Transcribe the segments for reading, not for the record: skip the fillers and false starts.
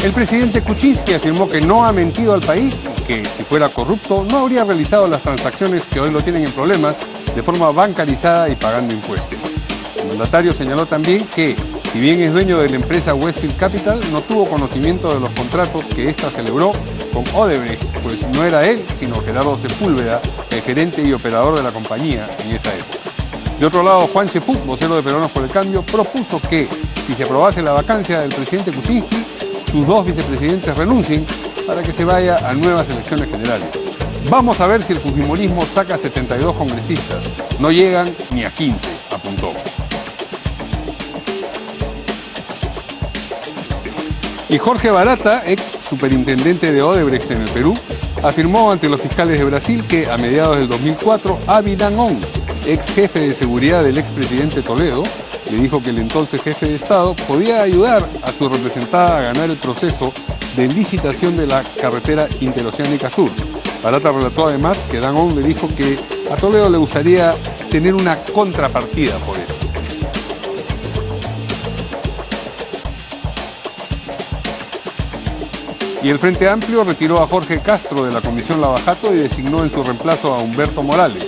El presidente Kuczynski afirmó que no ha mentido al país y que, si fuera corrupto, no habría realizado las transacciones que hoy lo tienen en problemas de forma bancarizada y pagando impuestos. El mandatario señaló también que, si bien es dueño de la empresa Westfield Capital, no tuvo conocimiento de los contratos que ésta celebró con Odebrecht, pues no era él, sino Gerardo Sepúlveda, el gerente y operador de la compañía en esa época. De otro lado, Juan Cheput, vocero de Peruanos por el Cambio, propuso que, si se aprobase la vacancia del presidente Kuczynski, sus dos vicepresidentes renuncien para que se vaya a nuevas elecciones generales. Vamos a ver si el fujimorismo saca 72 congresistas. No llegan ni a 15, apuntó. Y Jorge Barata, ex superintendente de Odebrecht en el Perú, afirmó ante los fiscales de Brasil que a mediados del 2004, Avi Dan-on, ex jefe de seguridad del expresidente Toledo, le dijo que el entonces jefe de Estado podía ayudar a su representada a ganar el proceso de licitación de la carretera interoceánica sur. Barata relató además que Dan-on le dijo que a Toledo le gustaría tener una contrapartida por eso. Y el Frente Amplio retiró a Jorge Castro de la Comisión Lavajato y designó en su reemplazo a Humberto Morales.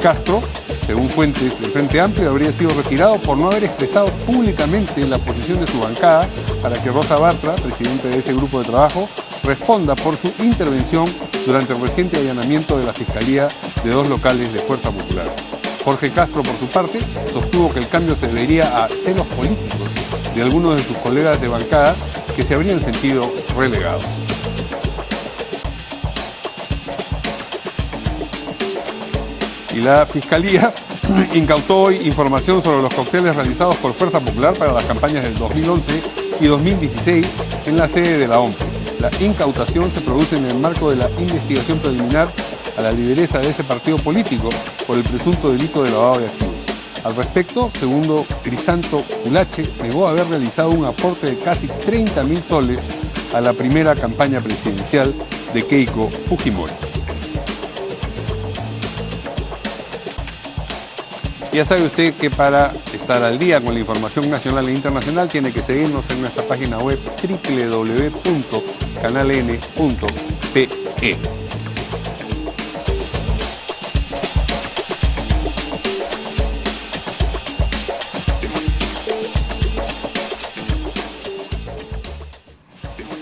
Castro, según fuentes del Frente Amplio, habría sido retirado por no haber expresado públicamente la posición de su bancada para que Rosa Bartra, presidente de ese grupo de trabajo, responda por su intervención durante el reciente allanamiento de la Fiscalía de dos locales de Fuerza Popular. Jorge Castro, por su parte, sostuvo que el cambio se debería a celos políticos de algunos de sus colegas de bancada que se habrían sentido relegados. Y la Fiscalía incautó hoy información sobre los cócteles realizados por Fuerza Popular para las campañas del 2011 y 2016 en la sede de la OMPE. La incautación se produce en el marco de la investigación preliminar a la lideresa de ese partido político por el presunto delito de lavado de activos. Al respecto, segundo Crisanto Ulache, negó haber realizado un aporte de casi 30.000 soles a la primera campaña presidencial de Keiko Fujimori. Ya sabe usted que para estar al día con la información nacional e internacional tiene que seguirnos en nuestra página web www.canaln.pe.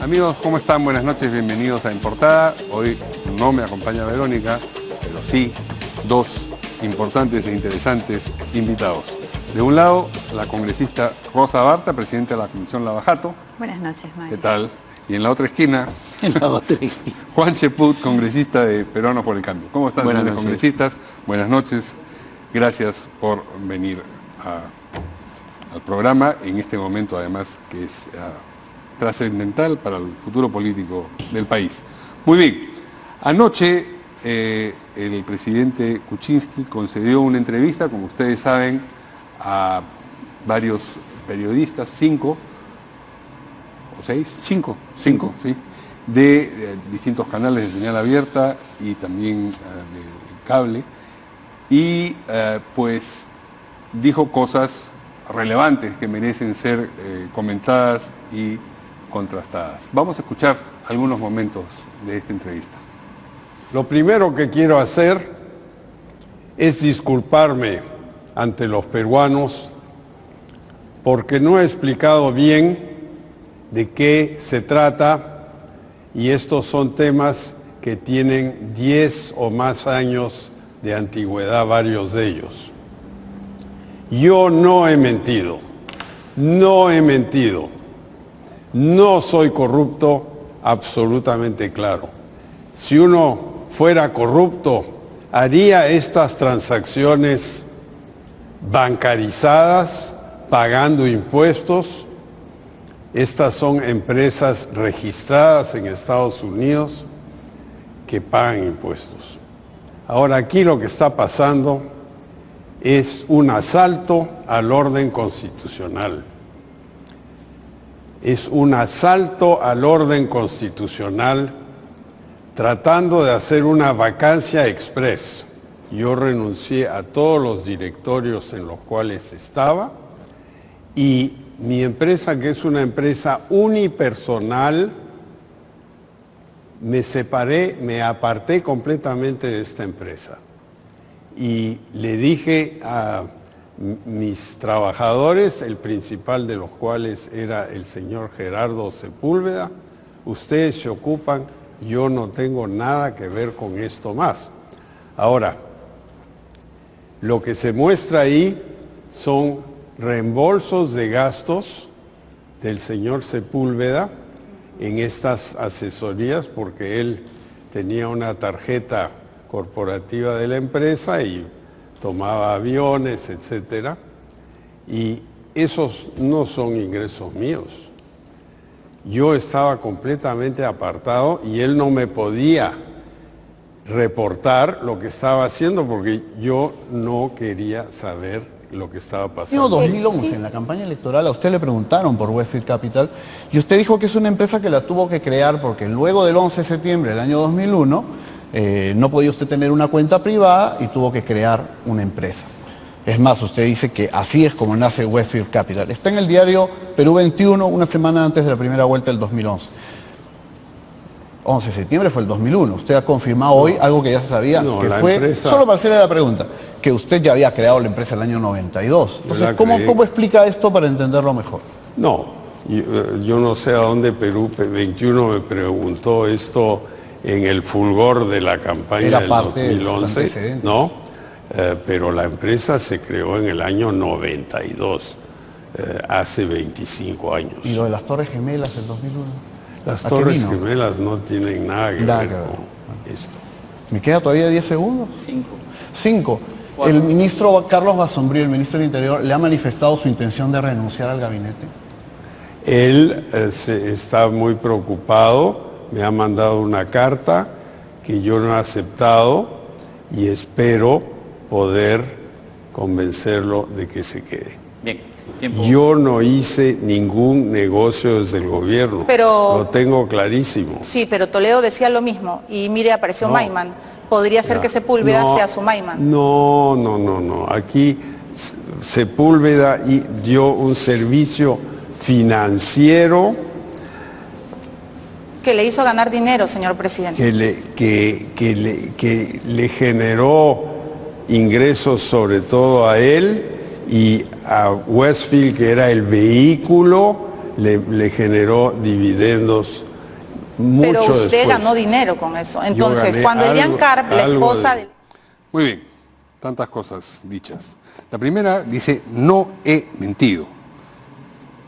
Amigos, ¿cómo están? Buenas noches, bienvenidos a En Portada. Hoy no me acompaña Verónica, pero sí dos importantes e interesantes invitados. De un lado, la congresista Rosa Bartra, presidenta de la Comisión Lavajato. Buenas noches, Mario. ¿Qué tal? Y en la otra esquina, Juan Cheput, congresista de Peruanos por el Cambio. ¿Cómo están, señores congresistas? Buenas noches. Gracias por venir al programa en este momento, además, que es trascendental para el futuro político del país. Muy bien. Anoche el presidente Kuczynski concedió una entrevista, como ustedes saben, a varios periodistas, 5 o 6, 5, ¿sí? de distintos canales de señal abierta y también de cable, y pues dijo cosas relevantes que merecen ser comentadas y contrastadas. Vamos a escuchar algunos momentos de esta entrevista. Lo primero que quiero hacer es disculparme ante los peruanos porque no he explicado bien de qué se trata, y estos son temas que tienen 10 o más años de antigüedad, varios de ellos. Yo no he mentido, no soy corrupto, absolutamente claro. Si uno fuera corrupto, haría estas transacciones bancarizadas, pagando impuestos. Estas son empresas registradas en Estados Unidos que pagan impuestos. Ahora, aquí lo que está pasando es un asalto al orden constitucional. Es un asalto al orden constitucional tratando de hacer una vacancia express. Yo renuncié a todos los directorios en los cuales estaba y mi empresa, que es una empresa unipersonal, me aparté completamente de esta empresa. Y le dije a mis trabajadores, el principal de los cuales era el señor Gerardo Sepúlveda, ustedes se ocupan, yo no tengo nada que ver con esto más. Ahora, lo que se muestra ahí son reembolsos de gastos del señor Sepúlveda en estas asesorías, porque él tenía una tarjeta corporativa de la empresa y tomaba aviones, etcétera, y esos no son ingresos míos. Yo estaba completamente apartado y él no me podía reportar lo que estaba haciendo porque yo no quería saber lo que estaba pasando. En 2011, en la campaña electoral, a usted le preguntaron por Westfield Capital y usted dijo que es una empresa que la tuvo que crear porque luego del 11 de septiembre del año 2001 no podía usted tener una cuenta privada y tuvo que crear una empresa. Es más, usted dice que así es como nace Westfield Capital. Está en el diario Perú 21, una semana antes de la primera vuelta del 2011. 11 de septiembre fue el 2001. Usted ha confirmado hoy algo que ya se sabía, que fue, empresa, solo para hacerle la pregunta, que usted ya había creado la empresa en el año 92. Entonces, ¿cómo explica esto para entenderlo mejor? No, yo no sé a dónde Perú 21 me preguntó esto en el fulgor de la campaña del 2011, ¿no? Pero la empresa se creó en el año 92, hace 25 años. ¿Y lo de las Torres Gemelas en 2001? Las Torres Gemelas no tienen nada que ver con esto. ¿Me queda todavía 10 segundos? 5. El ministro Carlos Basombrío, el ministro del Interior, ¿le ha manifestado su intención de renunciar al gabinete? Él está muy preocupado, me ha mandado una carta que yo no he aceptado y espero poder convencerlo de que se quede. Bien, tiempo. Yo no hice ningún negocio desde el gobierno, lo tengo clarísimo. Sí, pero Toledo decía lo mismo y mire, apareció Maiman. Podría ser que Sepúlveda sea su Maiman. No. Aquí Sepúlveda dio un servicio financiero que le hizo ganar dinero, señor presidente. Que le generó ingresos sobre todo a él y a Westfield, que era el vehículo, le generó dividendos mucho después. Pero usted ganó dinero con eso. Entonces, cuando Elian Karp, la esposa de... Muy bien, tantas cosas dichas. La primera dice, no he mentido.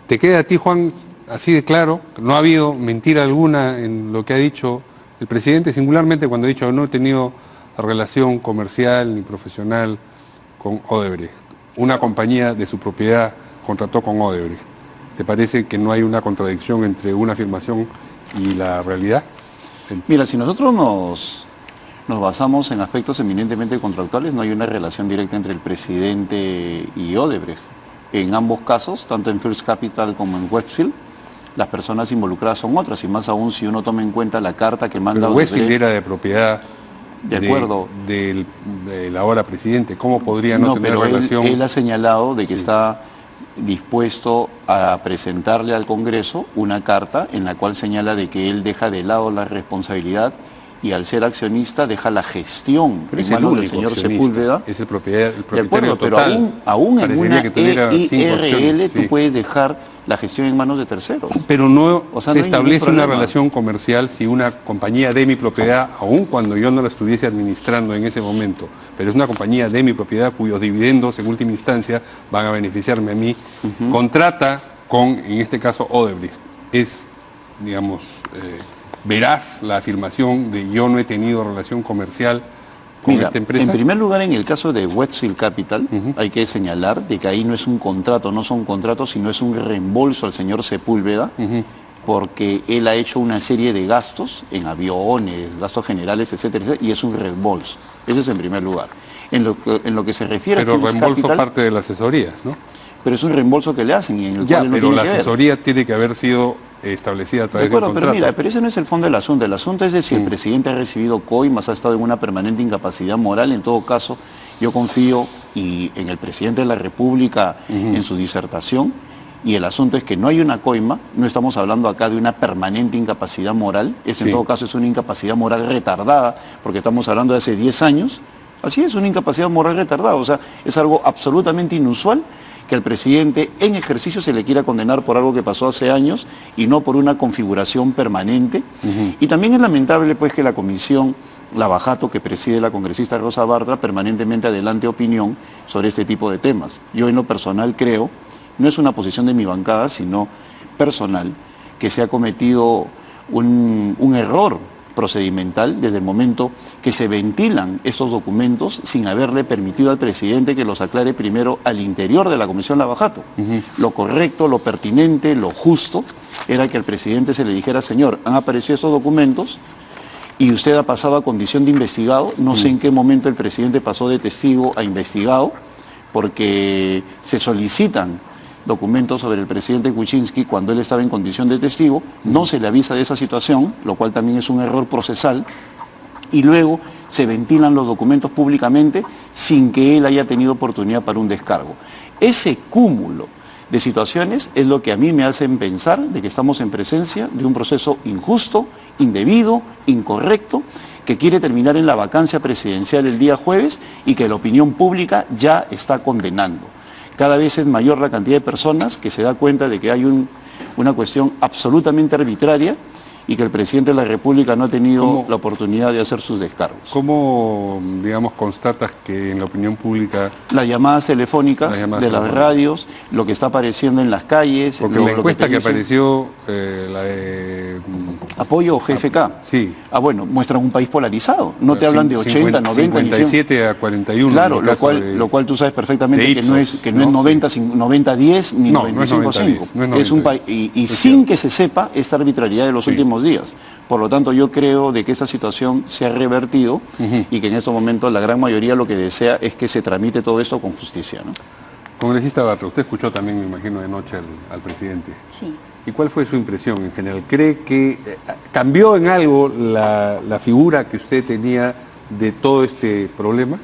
¿Te queda a ti, Juan, así de claro? No ha habido mentira alguna en lo que ha dicho el presidente, singularmente cuando ha dicho no he tenido relación comercial ni profesional con Odebrecht. Una compañía de su propiedad contrató con Odebrecht. ¿Te parece que no hay una contradicción entre una afirmación y la realidad? Mira, si nosotros nos basamos en aspectos eminentemente contractuales, no hay una relación directa entre el presidente y Odebrecht. En ambos casos, tanto en First Capital como en Westfield, las personas involucradas son otras, y más aún si uno toma en cuenta la carta que manda Pero Westfield era de propiedad de acuerdo del ahora presidente. ¿Cómo podría no tener relación? Él ha señalado de que está dispuesto a presentarle al Congreso una carta en la cual señala de que él deja de lado la responsabilidad y al ser accionista deja la gestión en manos del señor Sepúlveda. Es el propietario de acuerdo, total. Pero aún en una IRL tú puedes dejar la gestión en manos de terceros. Pero no, se establece una relación comercial si una compañía de mi propiedad, aun cuando yo no la estuviese administrando en ese momento, pero es una compañía de mi propiedad cuyos dividendos en última instancia van a beneficiarme a mí, contrata con, en este caso, Odebrecht. Es, digamos, veraz la afirmación de yo no he tenido relación comercial con esta empresa. En primer lugar, en el caso de Westfield Capital, hay que señalar de que ahí no es un contrato, no son contratos, sino es un reembolso al señor Sepúlveda, porque él ha hecho una serie de gastos en aviones, gastos generales, etcétera, etcétera, y es un reembolso. Eso es en primer lugar. En lo que se refiere a First reembolso Capital, parte de la asesoría, ¿no? Pero es un reembolso que le hacen y en el cual no pero la tiene que asesoría tiene que haber sido establecida a través del contrato. Pero ese no es el fondo del asunto. El asunto es de si el presidente ha recibido coimas, ha estado en una permanente incapacidad moral. En todo caso, yo confío en el presidente de la República, en su disertación, y el asunto es que no hay una coima, no estamos hablando acá de una permanente incapacidad moral, en todo caso es una incapacidad moral retardada, porque estamos hablando de hace 10 años, así es, una incapacidad moral retardada, o sea, es algo absolutamente inusual que al presidente en ejercicio se le quiera condenar por algo que pasó hace años y no por una configuración permanente. Y también es lamentable pues que la comisión Lavajato, que preside la congresista Rosa Bartra, permanentemente adelante opinión sobre este tipo de temas. Yo en lo personal creo, no es una posición de mi bancada, sino personal, que se ha cometido un error procedimental desde el momento que se ventilan esos documentos sin haberle permitido al presidente que los aclare primero al interior de la comisión Lavajato. Lo correcto, lo pertinente, lo justo era que al presidente se le dijera: señor, han aparecido estos documentos y usted ha pasado a condición de investigado. No sé en qué momento el presidente pasó de testigo a investigado, porque se solicitan documentos sobre el presidente Kuczynski cuando él estaba en condición de testigo, no se le avisa de esa situación, lo cual también es un error procesal, y luego se ventilan los documentos públicamente sin que él haya tenido oportunidad para un descargo. Ese cúmulo de situaciones es lo que a mí me hacen pensar de que estamos en presencia de un proceso injusto, indebido, incorrecto, que quiere terminar en la vacancia presidencial el día jueves y que la opinión pública ya está condenando. Cada vez es mayor la cantidad de personas que se da cuenta de que hay una cuestión absolutamente arbitraria y que el presidente de la República no ha tenido la oportunidad de hacer sus descargos. ¿Cómo, digamos, constatas que en la opinión pública... Las llamadas telefónicas de las radios, lo que está apareciendo en las calles... Porque la encuesta que apareció, la de... Apoyo GFK. Sí. Bueno, muestran un país polarizado. No te hablan de 80, 90... 57 a 41. Claro, lo cual tú sabes perfectamente que no es 90-10 ni 95-5. Es un país, y sin que se sepa esta arbitrariedad de los últimos días. Por lo tanto, yo creo de que esta situación se ha revertido y que en estos momentos la gran mayoría lo que desea es que se tramite todo esto con justicia, ¿no? Congresista Bartra, usted escuchó también, me imagino, de noche al presidente. Sí. ¿Y cuál fue su impresión en general? ¿Cree que cambió en algo la figura que usted tenía de todo este problema?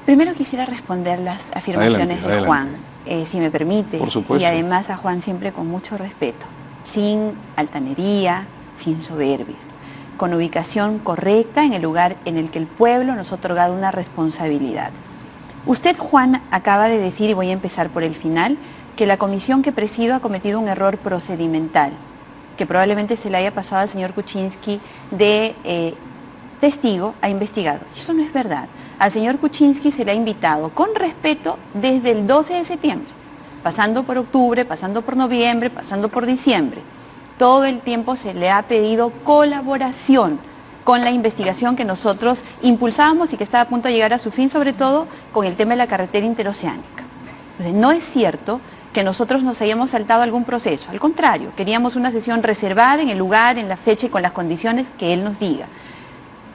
Primero quisiera responder las afirmaciones de Juan, si me permite. Por supuesto. Y además a Juan siempre con mucho respeto, sin altanería, sin soberbia, con ubicación correcta en el lugar en el que el pueblo nos ha otorgado una responsabilidad. Usted, Juan, acaba de decir, y voy a empezar por el final, que la comisión que presido ha cometido un error procedimental, que probablemente se le haya pasado al señor Kuczynski de testigo a investigado. Eso no es verdad. Al señor Kuczynski se le ha invitado con respeto desde el 12 de septiembre, pasando por octubre, pasando por noviembre, pasando por diciembre. Todo el tiempo se le ha pedido colaboración con la investigación que nosotros impulsábamos y que estaba a punto de llegar a su fin, sobre todo con el tema de la carretera interoceánica. Entonces, no es cierto que nosotros nos hayamos saltado algún proceso. Al contrario, queríamos una sesión reservada en el lugar, en la fecha y con las condiciones que él nos diga.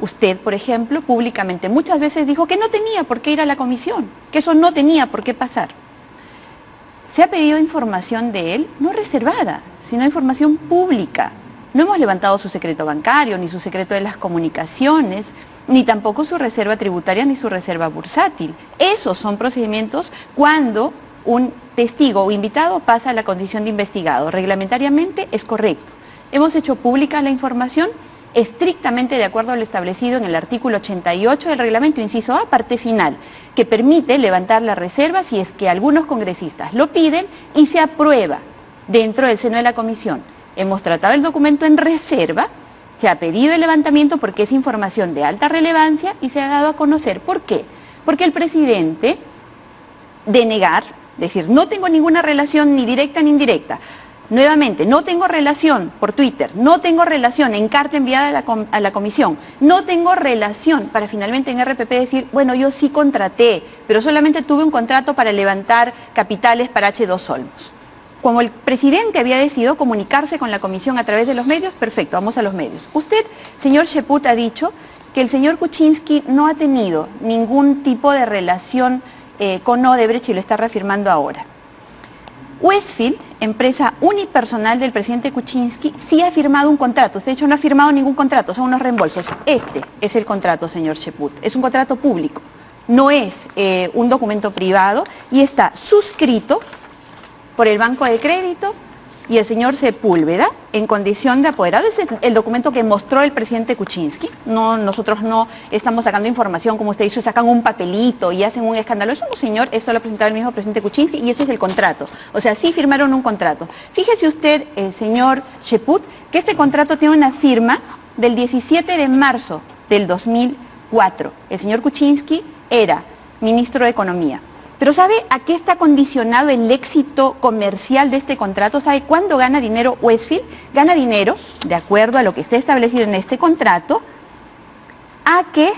Usted, por ejemplo, públicamente muchas veces dijo que no tenía por qué ir a la comisión, que eso no tenía por qué pasar. Se ha pedido información de él, no reservada, sino información pública. No hemos levantado su secreto bancario, ni su secreto de las comunicaciones, ni tampoco su reserva tributaria, ni su reserva bursátil. Esos son procedimientos cuando un testigo o invitado pasa a la condición de investigado. Reglamentariamente es correcto. Hemos hecho pública la información estrictamente de acuerdo a lo establecido en el artículo 88 del reglamento, inciso A, parte final, que permite levantar la reserva si es que algunos congresistas lo piden y se aprueba dentro del seno de la comisión. Hemos tratado el documento en reserva, se ha pedido el levantamiento porque es información de alta relevancia y se ha dado a conocer. ¿Por qué? Porque el presidente, de negar, decir, no tengo ninguna relación ni directa ni indirecta, nuevamente, no tengo relación por Twitter, no tengo relación en carta enviada a la comisión, no tengo relación para finalmente en RPP decir, bueno, yo sí contraté, pero solamente tuve un contrato para levantar capitales para H2 Olmos. Como el presidente había decidido comunicarse con la comisión a través de los medios, perfecto, vamos a los medios. Usted, señor Cheput, ha dicho que el señor Kuczynski no ha tenido ningún tipo de relación con Odebrecht y lo está reafirmando ahora. Westfield, empresa unipersonal del presidente Kuczynski, sí ha firmado un contrato. De hecho, no ha firmado ningún contrato, son unos reembolsos. Este es el contrato, señor Cheput. Es un contrato público, no es un documento privado y está suscrito por el Banco de Crédito y el señor Sepúlveda en condición de apoderado. Ese es el documento que mostró el presidente Kuczynski. No, nosotros no estamos sacando información, como usted dice, sacan un papelito y hacen un escándalo. Eso no, señor, esto lo ha presentado el mismo presidente Kuczynski y ese es el contrato. O sea, sí firmaron un contrato. Fíjese usted, señor Cheput, que este contrato tiene una firma del 17 de marzo del 2004. El señor Kuczynski era ministro de Economía. Pero ¿sabe a qué está condicionado el éxito comercial de este contrato? ¿Sabe cuándo gana dinero Westfield? Gana dinero, de acuerdo a lo que esté establecido en este contrato, a que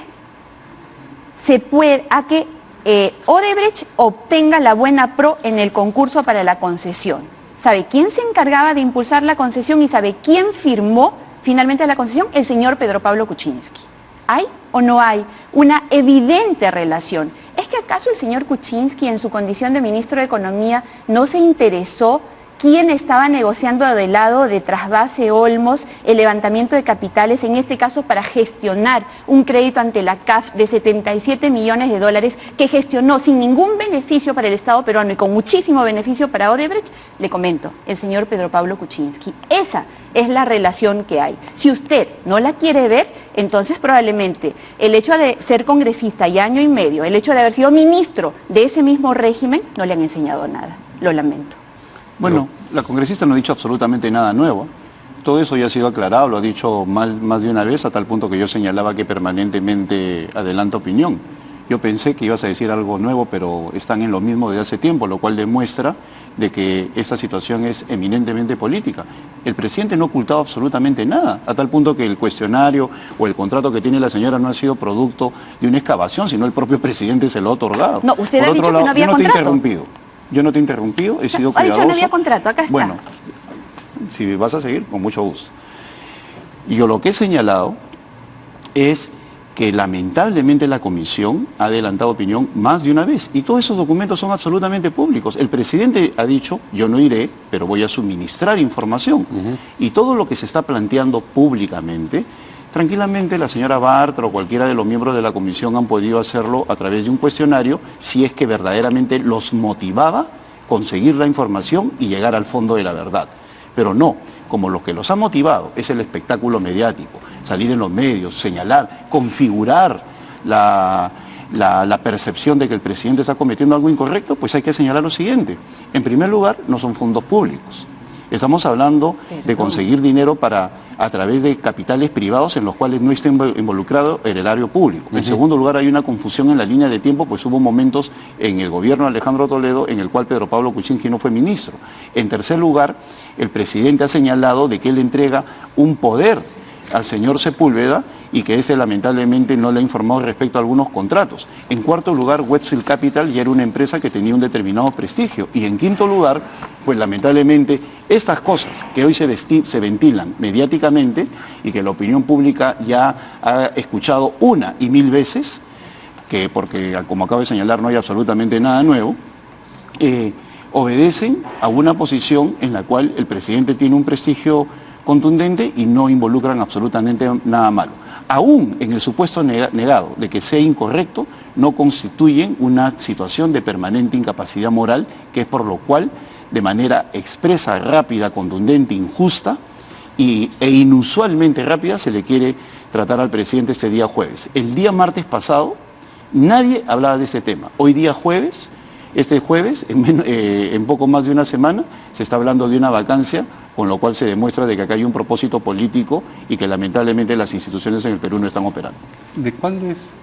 Odebrecht obtenga la buena pro en el concurso para la concesión. ¿Sabe quién se encargaba de impulsar la concesión y sabe quién firmó finalmente la concesión? El señor Pedro Pablo Kuczynski. ¿Hay o no hay una evidente relación? ¿Es que acaso el señor Kuczynski, en su condición de ministro de Economía, no se interesó quién estaba negociando del lado de Trasvase Olmos el levantamiento de capitales, en este caso para gestionar un crédito ante la CAF de 77 millones de dólares que gestionó sin ningún beneficio para el Estado peruano y con muchísimo beneficio para Odebrecht? Le comento, el señor Pedro Pablo Kuczynski. Esa es la relación que hay. Si usted no la quiere ver, entonces probablemente el hecho de ser congresista y año y medio, el hecho de haber sido ministro de ese mismo régimen, no le han enseñado nada. Lo lamento. Bueno, la congresista no ha dicho absolutamente nada nuevo. Todo eso ya ha sido aclarado, lo ha dicho más de una vez, a tal punto que yo señalaba que permanentemente adelanta opinión. Yo pensé que ibas a decir algo nuevo, pero están en lo mismo desde hace tiempo, lo cual demuestra de que esta situación es eminentemente política. El presidente no ha ocultado absolutamente nada, a tal punto que el cuestionario o el contrato que tiene la señora no ha sido producto de una excavación, sino el propio presidente se lo ha otorgado. No, usted ha dicho que no había contrato. Yo no te he interrumpido, he sido Ha cuidadoso. dicho no había contrato, acá está. Bueno, si vas a seguir, con mucho gusto. Yo lo que he señalado es que lamentablemente la comisión ha adelantado opinión más de una vez y todos esos documentos son absolutamente públicos. El presidente ha dicho, yo no iré, pero voy a suministrar información. Y todo lo que se está planteando públicamente, tranquilamente la señora Bartra o cualquiera de los miembros de la comisión han podido hacerlo a través de un cuestionario si es que verdaderamente los motivaba conseguir la información y llegar al fondo de la verdad. Pero no, como lo que los ha motivado es el espectáculo mediático, salir en los medios, señalar, configurar la percepción de que el presidente está cometiendo algo incorrecto, pues hay que señalar lo siguiente. En primer lugar, no son fondos públicos. Estamos hablando de conseguir dinero a través de capitales privados en los cuales no esté involucrado el erario público. En segundo lugar, hay una confusión en la línea de tiempo, pues hubo momentos en el gobierno de Alejandro Toledo en el cual Pedro Pablo Kuczynski no fue ministro. En tercer lugar, el presidente ha señalado de que él entrega un poder al señor Sepúlveda y que ese lamentablemente no le ha informado respecto a algunos contratos. En cuarto lugar, Westfield Capital ya era una empresa que tenía un determinado prestigio. Y en quinto lugar, pues lamentablemente estas cosas que hoy se ventilan mediáticamente y que la opinión pública ya ha escuchado una y mil veces, que porque como acabo de señalar no hay absolutamente nada nuevo, obedecen a una posición en la cual el presidente tiene un prestigio contundente y no involucran absolutamente nada malo. Aún en el supuesto negado de que sea incorrecto, no constituyen una situación de permanente incapacidad moral, que es por lo cual, de manera expresa, rápida, contundente, injusta e inusualmente rápida, se le quiere tratar al presidente este día jueves. El día martes pasado, nadie hablaba de ese tema. Hoy día jueves, este jueves, en poco más de una semana, se está hablando de una vacancia, con lo cual se demuestra de que acá hay un propósito político y que lamentablemente las instituciones en el Perú no están operando. ¿De cuándo es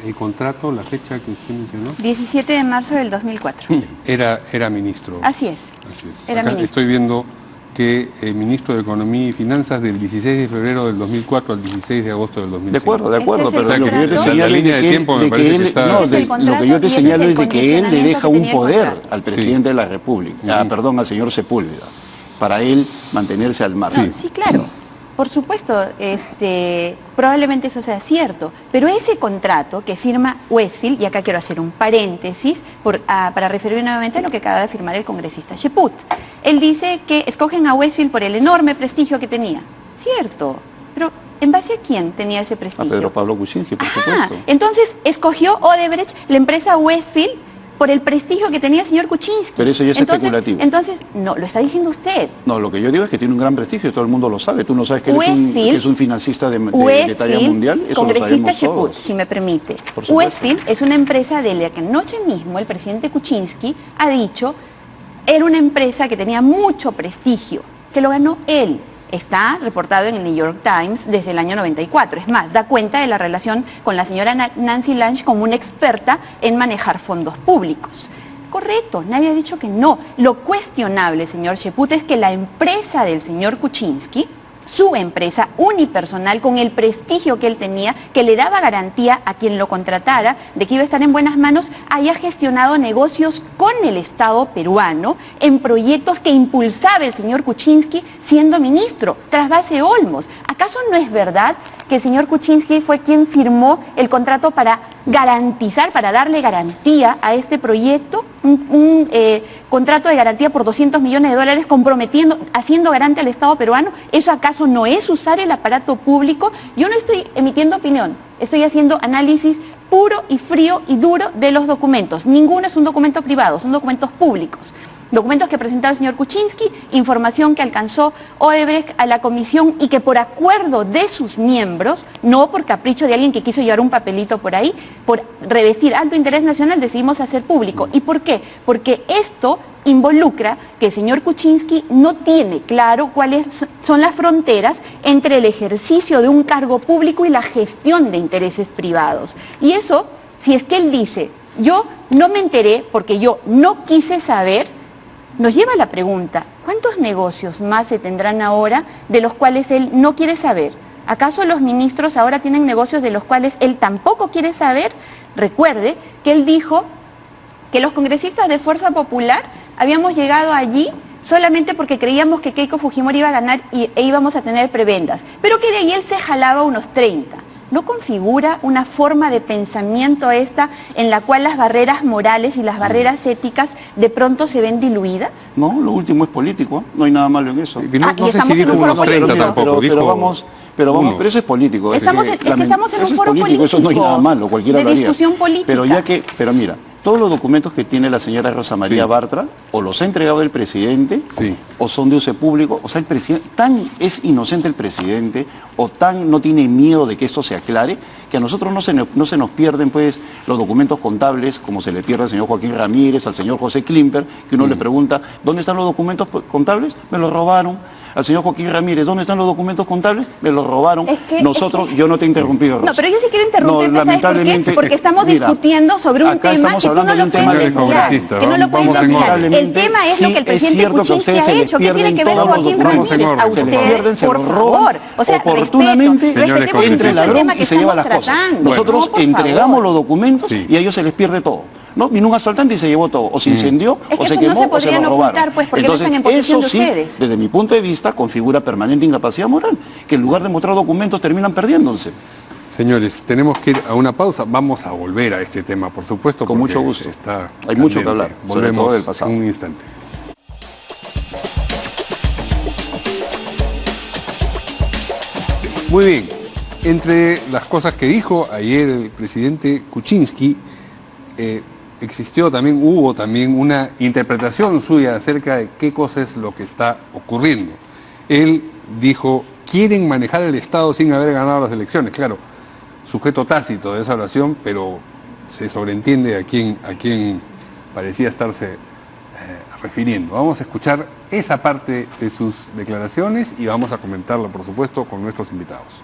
el contrato, la fecha que usted mencionó? 17 de marzo del 2004. Era ministro. Así es. Así es. Era Acá ministro. estoy viendo que el ministro de Economía y Finanzas del 16 de febrero del 2004 al 16 de agosto del 2005. De acuerdo, Este es pero el lo que yo te contrato. señalo La línea es de tiempo me de parece que que él, está- no, Ese es el lo que contrato yo te y ese señalo es el es de que él le deja un condicionamiento que poder tenía el contrato. al presidente de la República, al señor Sepúlveda, para él mantenerse al margen. No, sí, claro. Por supuesto, probablemente eso sea cierto, pero ese contrato que firma Westfield, y acá quiero hacer un paréntesis para referirme nuevamente a lo que acaba de afirmar el congresista Cheput. Él dice que escogen a Westfield por el enorme prestigio que tenía. Cierto, pero ¿en base a quién tenía ese A prestigio? Pedro Pablo Kuczynski, por supuesto. Entonces escogió Odebrecht, la empresa Westfield, por el prestigio que tenía el señor Kuczynski. Pero eso ya es especulativo. Entonces, no, lo está diciendo usted. No, lo que yo digo es que tiene un gran prestigio, todo el mundo lo sabe. Tú no sabes que él Westfield, es un financista de talla mundial. Eso lo congresista sabemos Cheput, todos. si me permite. Por supuesto. Westfield es una empresa de la que anoche mismo el presidente Kuczynski ha dicho era una empresa que tenía mucho prestigio, que lo ganó él. Está reportado en el New York Times desde el año 94. Es más, da cuenta de la relación con la señora Nancy Lange como una experta en manejar fondos públicos. Correcto, nadie ha dicho que no. Lo cuestionable, señor Cheput, es que la empresa del señor Kuczynski, su empresa unipersonal, con el prestigio que él tenía, que le daba garantía a quien lo contratara de que iba a estar en buenas manos, haya gestionado negocios con el Estado peruano en proyectos que impulsaba el señor Kuczynski siendo ministro, tras base Olmos. ¿Acaso no es verdad que el señor Kuczynski fue quien firmó el contrato para garantizar, para darle garantía a este proyecto? Un contrato de garantía por $200 millones comprometiendo, haciendo garante al Estado peruano. ¿Eso acaso no es usar el aparato público? Yo no estoy emitiendo opinión, estoy haciendo análisis puro y frío y duro de los documentos. Ninguno es un documento privado, son documentos públicos. Documentos que presentaba el señor Kuczynski, información que alcanzó Odebrecht a la comisión y que por acuerdo de sus miembros, no por capricho de alguien que quiso llevar un papelito por ahí, por revestir alto interés nacional, decidimos hacer público. ¿Y por qué? Porque esto involucra que el señor Kuczynski no tiene claro cuáles son las fronteras entre el ejercicio de un cargo público y la gestión de intereses privados. Y eso, si es que él dice, yo no me enteré porque yo no quise saber, nos lleva a la pregunta, ¿cuántos negocios más se tendrán ahora de los cuales él no quiere saber? ¿Acaso los ministros ahora tienen negocios de los cuales él tampoco quiere saber? Recuerde que él dijo que los congresistas de Fuerza Popular habíamos llegado allí solamente porque creíamos que Keiko Fujimori iba a ganar e íbamos a tener prebendas, pero que de ahí él se jalaba unos 30. ¿No configura una forma de pensamiento esta en la cual las barreras morales y las barreras éticas de pronto se ven diluidas? No, lo último es político, no hay nada malo en eso. No sé si dijo unos 30 tampoco, pero eso es político. Estamos en un foro político. Eso no hay nada malo, cualquiera de lo haría. discusión política. Pero mira, todos los documentos que tiene la señora Rosa María Bartra, o los ha entregado el presidente, o son de uso público. O sea, el presidente, tan es inocente el presidente, o tan no tiene miedo de que esto se aclare, que a nosotros no se nos pierden pues los documentos contables, como se le pierde al señor Joaquín Ramírez, al señor José Klimper, que uno le pregunta, ¿dónde están los documentos contables? Me los robaron. Al señor Joaquín Ramírez, ¿dónde están los documentos contables? Me los robaron. Yo no te he interrumpido, Rosa. No, pero yo sí quiero interrumpirte, ¿sabes por qué? Porque estamos discutiendo sobre un tema que tú no lo puedes desviar, que no lo puedes desviar. El tema es lo que el presidente Kuczynski ha hecho. ¿Qué tiene que ver Joaquín Ramírez? A usted, por favor. O sea, oportunamente entre el ladrón y se lleva las cosas. Nosotros entregamos los documentos y a ellos se les pierde todo. ¿No? Vino un asaltante y se llevó todo, o se incendió, o se quemó, o se lo robaron. Pues, entonces, no eso sí, desde mi punto de vista, configura permanente incapacidad moral, que en lugar de mostrar documentos terminan perdiéndose. Señores, tenemos que ir a una pausa. Vamos a volver a este tema, por supuesto. Con mucho gusto. Hay mucho que hablar. Volvemos del pasado. En un instante. Muy bien. Entre las cosas que dijo ayer el presidente Kuczynski, hubo también una interpretación suya acerca de qué cosa es lo que está ocurriendo. Él dijo, quieren manejar el Estado sin haber ganado las elecciones. Claro, sujeto tácito de esa oración, pero se sobreentiende a quién parecía estarse refiriendo. Vamos a escuchar esa parte de sus declaraciones y vamos a comentarla, por supuesto, con nuestros invitados.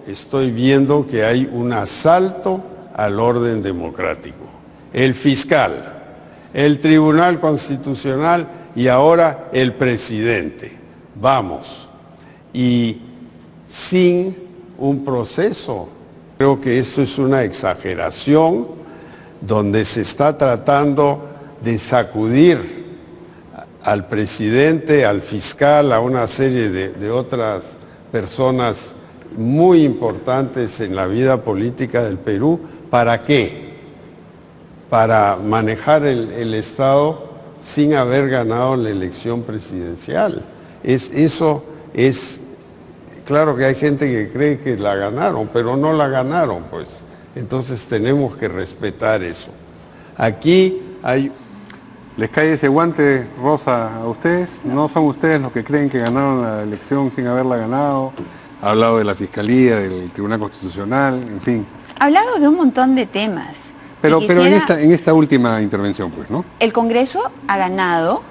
Estoy viendo que hay un asalto al orden democrático. El fiscal, el Tribunal Constitucional y ahora el presidente. Vamos. Y sin un proceso. Creo que esto es una exageración donde se está tratando de sacudir al presidente, al fiscal, a una serie de otras personas muy importantes en la vida política del Perú. ¿Para qué? Para manejar el Estado sin haber ganado la elección presidencial. Eso es, claro que hay gente que cree que la ganaron, pero no la ganaron, pues. Entonces tenemos que respetar eso. Aquí hay... ¿Les cae ese guante rosa a ustedes? ¿No son ustedes los que creen que ganaron la elección sin haberla ganado? Ha hablado de la Fiscalía, del Tribunal Constitucional, en fin. Ha hablado de un montón de temas. Pero Quisiera- en esta última intervención, pues, ¿no? El Congreso ha ganado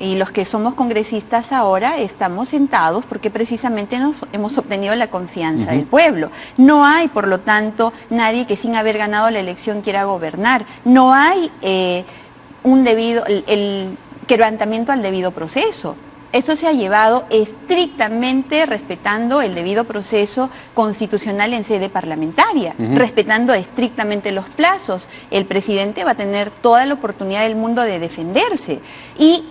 y los que somos congresistas ahora estamos sentados porque precisamente hemos obtenido la confianza del pueblo. No hay, por lo tanto, nadie que sin haber ganado la elección quiera gobernar. No hay el quebrantamiento al debido proceso. Eso se ha llevado estrictamente respetando el debido proceso constitucional en sede parlamentaria, respetando estrictamente los plazos. El presidente va a tener toda la oportunidad del mundo de defenderse. Y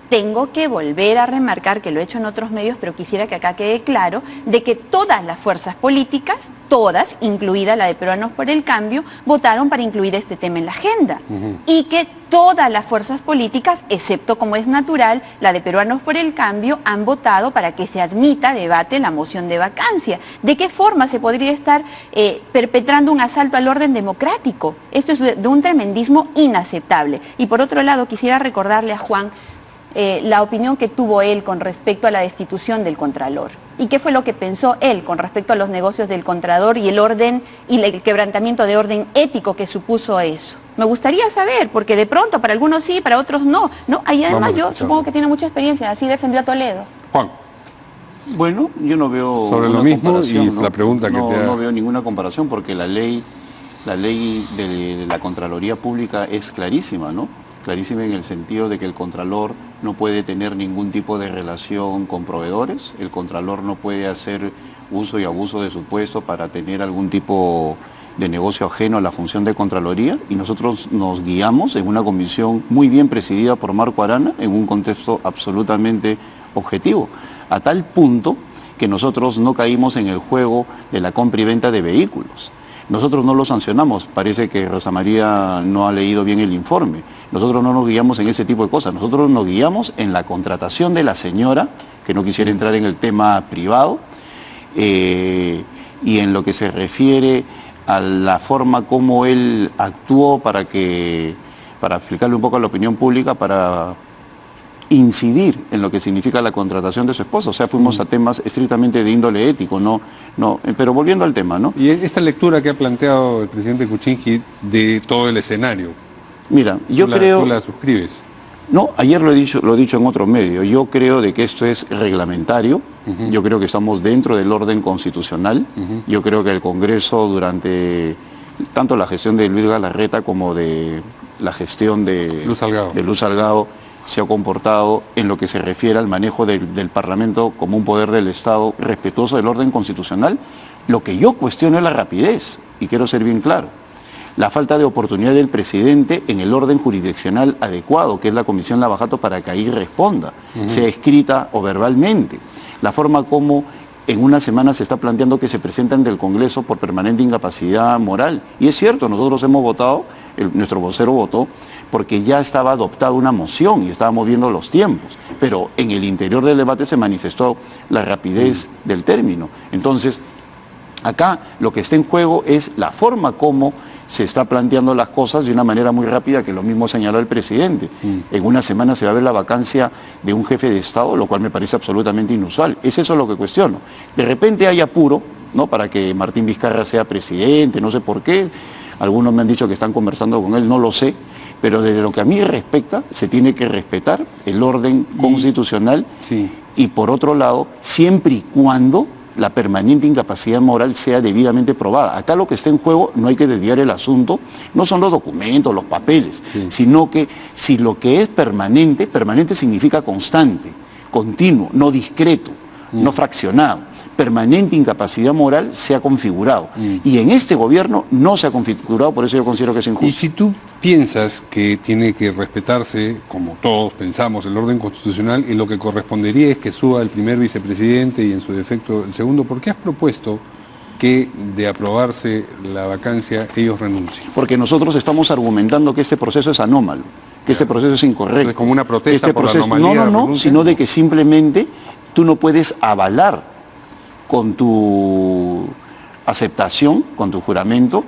tengo que volver a remarcar, que lo he hecho en otros medios, pero quisiera que acá quede claro, de que todas las fuerzas políticas, todas, incluida la de Peruanos por el Cambio, votaron para incluir este tema en la agenda. Y que todas las fuerzas políticas, excepto como es natural, la de Peruanos por el Cambio, han votado para que se admita a debate la moción de vacancia. ¿De qué forma se podría estar perpetrando un asalto al orden democrático? Esto es de un tremendismo inaceptable. Y por otro lado, quisiera recordarle a Juan la opinión que tuvo él con respecto a la destitución del Contralor. ¿Y qué fue lo que pensó él con respecto a los negocios del Contralor y el orden y el quebrantamiento de orden ético que supuso eso? Me gustaría saber, porque de pronto para algunos sí, para otros no. Y además yo supongo que tiene mucha experiencia, así defendió a Toledo. Juan. Bueno, yo no veo Sobre lo una mismo comparación, y la pregunta que te ha... No veo ninguna comparación porque la ley de la Contraloría Pública es clarísima, ¿no? Clarísima en el sentido de que el Contralor no puede tener ningún tipo de relación con proveedores, el Contralor no puede hacer uso y abuso de su puesto para tener algún tipo de negocio ajeno a la función de Contraloría, y nosotros nos guiamos en una comisión muy bien presidida por Marco Arana en un contexto absolutamente objetivo, a tal punto que nosotros no caímos en el juego de la compra y venta de vehículos. Nosotros no lo sancionamos, parece que Rosa María no ha leído bien el informe. Nosotros no nos guiamos en ese tipo de cosas, nosotros nos guiamos en la contratación de la señora, que no quisiera entrar en el tema privado, y en lo que se refiere a la forma como él actuó para explicarle un poco a la opinión pública, para incidir en lo que significa la contratación de su esposa. O sea, fuimos a temas estrictamente de índole ético, pero volviendo al tema, ¿no? Y esta lectura que ha planteado el presidente Kuczynski de todo el escenario, mira, yo creo... ¿Tú la suscribes? No, ayer lo he dicho en otro medio. Yo creo de que esto es reglamentario. Yo creo que estamos dentro del orden constitucional. Yo creo que el Congreso, durante tanto la gestión de Luis Galarreta como de la gestión de Luz Salgado, se ha comportado en lo que se refiere al manejo del Parlamento como un poder del Estado respetuoso del orden constitucional. Lo que yo cuestiono es la rapidez, y quiero ser bien claro. La falta de oportunidad del presidente en el orden jurisdiccional adecuado, que es la Comisión Lavajato, para que ahí responda, sea escrita o verbalmente. La forma como en una semana se está planteando que se presentan del Congreso por permanente incapacidad moral. Y es cierto, nosotros hemos votado, nuestro vocero votó, porque ya estaba adoptada una moción y estábamos viendo los tiempos. Pero en el interior del debate se manifestó la rapidez del término. Entonces, acá lo que está en juego es la forma como se está planteando las cosas de una manera muy rápida, que lo mismo señaló el presidente. En una semana se va a ver la vacancia de un jefe de Estado, lo cual me parece absolutamente inusual. Es eso lo que cuestiono. De repente hay apuro, ¿no?, para que Martín Vizcarra sea presidente, no sé por qué. Algunos me han dicho que están conversando con él, no lo sé. Pero desde lo que a mí respecta, se tiene que respetar el orden constitucional y por otro lado, siempre y cuando la permanente incapacidad moral sea debidamente probada. Acá lo que está en juego, no hay que desviar el asunto, no son los documentos, los papeles, sino que si lo que es permanente, permanente significa constante, continuo, no discreto, no fraccionado. Permanente incapacidad moral se ha configurado. Y en este gobierno no se ha configurado, por eso yo considero que es injusto. Y si tú piensas que tiene que respetarse, como todos pensamos, el orden constitucional, y lo que correspondería es que suba el primer vicepresidente y en su defecto el segundo, ¿por qué has propuesto que de aprobarse la vacancia ellos renuncien? Porque nosotros estamos argumentando que este proceso es anómalo, que este proceso es incorrecto. Es como una protesta por la anomalía. No, sino de que simplemente tú no puedes avalar con tu aceptación, con tu juramento,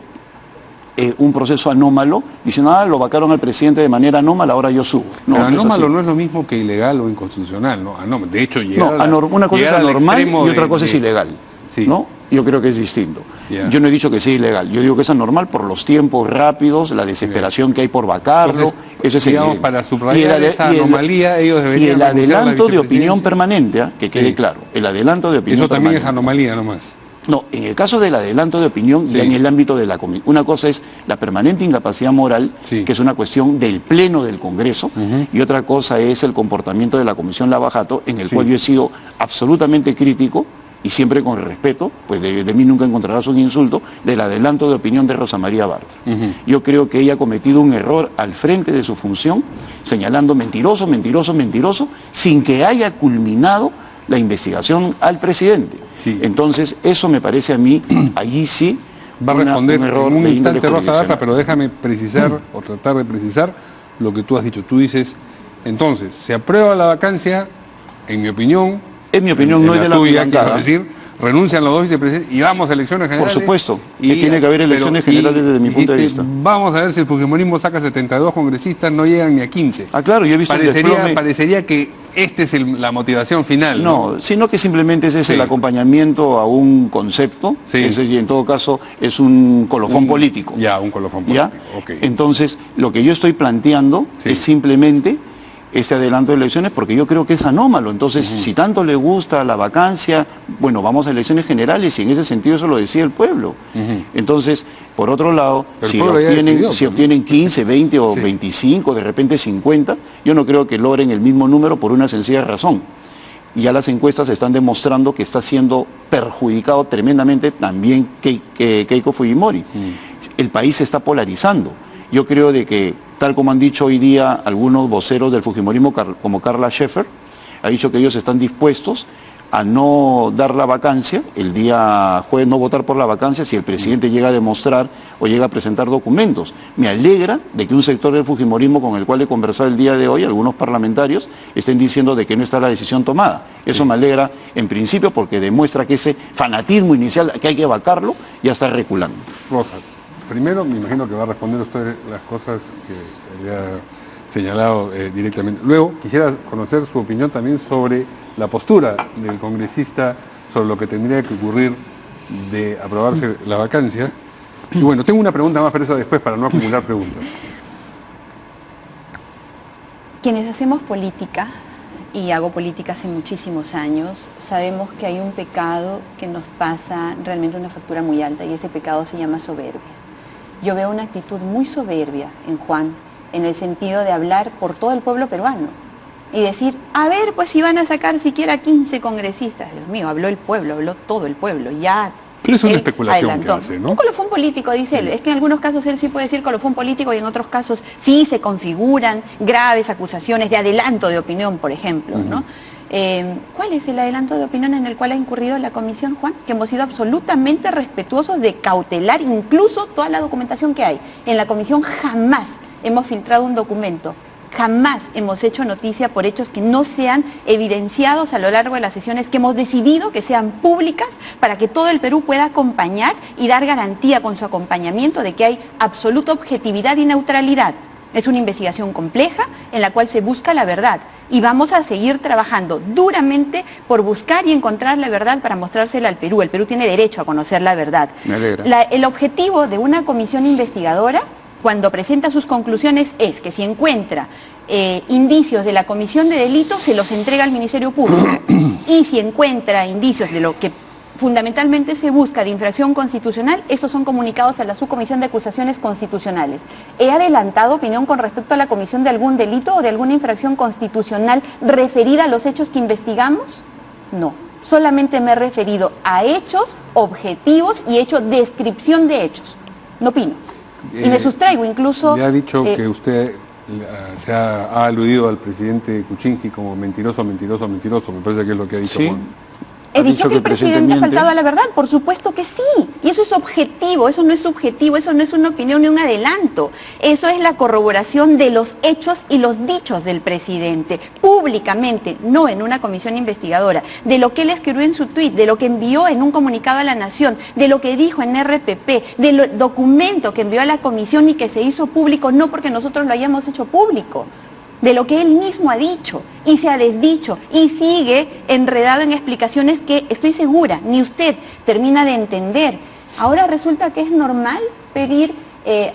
un proceso anómalo, diciendo, lo vacaron al presidente de manera anómala, ahora yo subo. No, pero anómalo no no es lo mismo que ilegal o inconstitucional, ¿no? De hecho, una cosa es anormal y otra cosa es ilegal. Sí. ¿No? Yo creo que es distinto. Yeah. Yo no he dicho que sea ilegal, yo digo que es anormal por los tiempos rápidos, la desesperación que hay por vacarlo. Entonces, eso es digamos, evidente. para subrayar esa anomalía, ellos deberían Y el renunciar a la adelanto de opinión vicepresidencia. permanente, que quede claro, el adelanto de opinión Eso también es permanente. anomalía nomás. No, en el caso del adelanto de opinión, ya en el ámbito de la comisión. Una cosa es la permanente incapacidad moral, que es una cuestión del Pleno del Congreso, y otra cosa es el comportamiento de la Comisión Lavajato, en el cual yo he sido absolutamente crítico, y siempre con respeto, pues de mí nunca encontrarás un insulto, del adelanto de opinión de Rosa María Bartra. Yo creo que ella ha cometido un error al frente de su función, señalando mentiroso, mentiroso, mentiroso, sin que haya culminado la investigación al presidente. Entonces, eso me parece a mí, allí sí, va a responder un error en un de instante índole Rosa Bartra, jurisdiccional. pero déjame precisar o tratar de precisar lo que tú has dicho. Tú dices, entonces, se aprueba la vacancia, en mi opinión, en mi opinión, no es de la tuya, bancada. quiero decir, renuncian los dos vicepresidentes y vamos a elecciones generales. Por supuesto, que tiene que haber elecciones generales desde mi punto de vista. Vamos a ver si el fujimorismo saca 72 congresistas, no llegan ni a 15. Claro, yo he visto parecería que esta es la motivación final. No, sino que simplemente ese es el acompañamiento a un concepto, ese, y en todo caso es un colofón político. Ya, un colofón político. Okay. Entonces, lo que yo estoy planteando es simplemente ese adelanto de elecciones, porque yo creo que es anómalo. Entonces, si tanto le gusta la vacancia, bueno, vamos a elecciones generales, y en ese sentido eso lo decía el pueblo. Entonces, por otro lado, si obtienen 15, 20 o 25, de repente 50, yo no creo que logren el mismo número por una sencilla razón. Ya las encuestas están demostrando que está siendo perjudicado tremendamente también Keiko Fujimori. El país se está polarizando. Yo creo de que, tal como han dicho hoy día algunos voceros del fujimorismo, como Carla Scheffer, ha dicho que ellos están dispuestos a no dar la vacancia, el día jueves no votar por la vacancia, si el presidente llega a demostrar o llega a presentar documentos. Me alegra de que un sector del fujimorismo con el cual he conversado el día de hoy, algunos parlamentarios, estén diciendo de que no está la decisión tomada. Eso me alegra en principio, porque demuestra que ese fanatismo inicial, que hay que vacarlo, ya está reculando. Rosa, primero me imagino que va a responder usted las cosas que le ha señalado directamente. Luego quisiera conocer su opinión también sobre la postura del congresista sobre lo que tendría que ocurrir de aprobarse la vacancia. Y bueno, tengo una pregunta más, pero eso después para no acumular preguntas. Quienes hacemos política, y hago política hace muchísimos años, sabemos que hay un pecado que nos pasa realmente una factura muy alta, y ese pecado se llama soberbia. Yo veo una actitud muy soberbia en Juan, en el sentido de hablar por todo el pueblo peruano y decir, a ver, pues si van a sacar siquiera 15 congresistas. Dios mío, habló el pueblo, habló todo el pueblo, ya. Pero es una especulación que hace, ¿no? Un colofón político, dice él. Es que en algunos casos él sí puede decir colofón político, y en otros casos sí se configuran graves acusaciones de adelanto de opinión, por ejemplo, ¿no? ¿Cuál es el adelanto de opinión en el cual ha incurrido la comisión, Juan? Que hemos sido absolutamente respetuosos de cautelar incluso toda la documentación que hay. En la comisión jamás hemos filtrado un documento, jamás hemos hecho noticia por hechos que no sean evidenciados a lo largo de las sesiones, que hemos decidido que sean públicas para que todo el Perú pueda acompañar y dar garantía con su acompañamiento de que hay absoluta objetividad y neutralidad. Es una investigación compleja en la cual se busca la verdad, y vamos a seguir trabajando duramente por buscar y encontrar la verdad para mostrársela al Perú. El Perú tiene derecho a conocer la verdad. Me alegra. El objetivo de una comisión investigadora, cuando presenta sus conclusiones, es que si encuentra indicios de la comisión de delitos, se los entrega al Ministerio Público. Y si encuentra indicios de lo que fundamentalmente se busca de infracción constitucional, estos son comunicados a la Subcomisión de Acusaciones Constitucionales. ¿He adelantado opinión con respecto a la comisión de algún delito o de alguna infracción constitucional referida a los hechos que investigamos? No. Solamente me he referido a hechos objetivos y hecho descripción de hechos. No opino. Y me sustraigo incluso... Ya ha dicho que usted ha aludido al presidente Kuczynski como mentiroso, mentiroso, mentiroso. Me parece que es lo que ha dicho Juan. ¿He dicho que el presidente ha miente? faltado a la verdad? Por supuesto que sí. Y eso es objetivo, eso no es subjetivo, eso no es una opinión ni un adelanto. Eso es la corroboración de los hechos y los dichos del presidente, públicamente, no en una comisión investigadora, de lo que él escribió en su tuit, de lo que envió en un comunicado a la Nación, de lo que dijo en RPP, del documento que envió a la comisión y que se hizo público, no porque nosotros lo hayamos hecho público, de lo que él mismo ha dicho y se ha desdicho y sigue enredado en explicaciones que estoy segura ni usted termina de entender. Ahora resulta que es normal pedir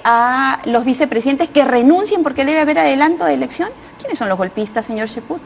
a los vicepresidentes que renuncien porque debe haber adelanto de elecciones. ¿Quiénes son los golpistas, señor Cheput?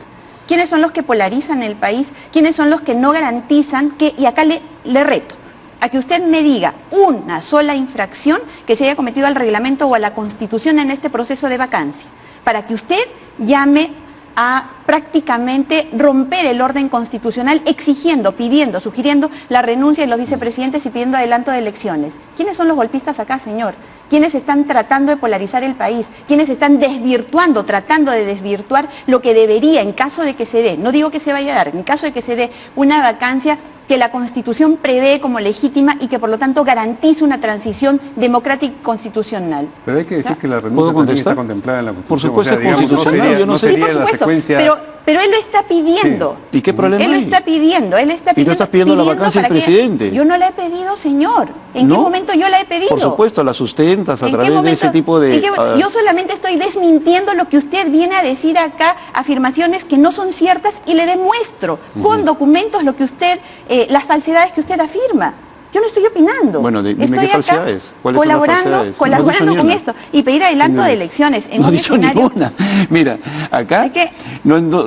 ¿Quiénes son los que polarizan el país? ¿Quiénes son los que no garantizan que, y acá le reto, a que usted me diga una sola infracción que se haya cometido al reglamento o a la Constitución en este proceso de vacancia, para que usted llame a prácticamente romper el orden constitucional exigiendo, pidiendo, sugiriendo la renuncia de los vicepresidentes y pidiendo adelanto de elecciones? ¿Quiénes son los golpistas acá, señor? ¿Quiénes están tratando de polarizar el país? ¿Quiénes están desvirtuando, tratando de desvirtuar lo que debería, en caso de que se dé, no digo que se vaya a dar, en caso de que se dé una vacancia que la Constitución prevé como legítima y que por lo tanto garantice una transición democrática y constitucional? Pero hay que decir que la renuncia también está contemplada en la Constitución. Por supuesto, o sea, es constitucional, yo no sé. sería Sí, por la supuesto, secuencia... pero él lo está pidiendo. Sí. ¿Y qué problema Él lo hay? está pidiendo, él está pidiendo. Y tú estás pidiendo la vacancia del para que- presidente. Yo no la he pedido, señor. ¿En qué ¿No? momento yo la he pedido? Por supuesto, la sustentas a ¿En qué través de momento? ese tipo de... ¿En qué yo solamente estoy desmintiendo lo que usted viene a decir acá, afirmaciones que no son ciertas, y le demuestro con documentos lo que usted, las falsedades que usted afirma. Yo no estoy opinando. Bueno, dime estoy qué acá falsedades. ¿Cuáles son las colaborando, falsedades? colaborando No he dicho con ni una. esto y pedir adelanto de elecciones en No ha un dicho escenario. ninguna. Mira, acá Es que-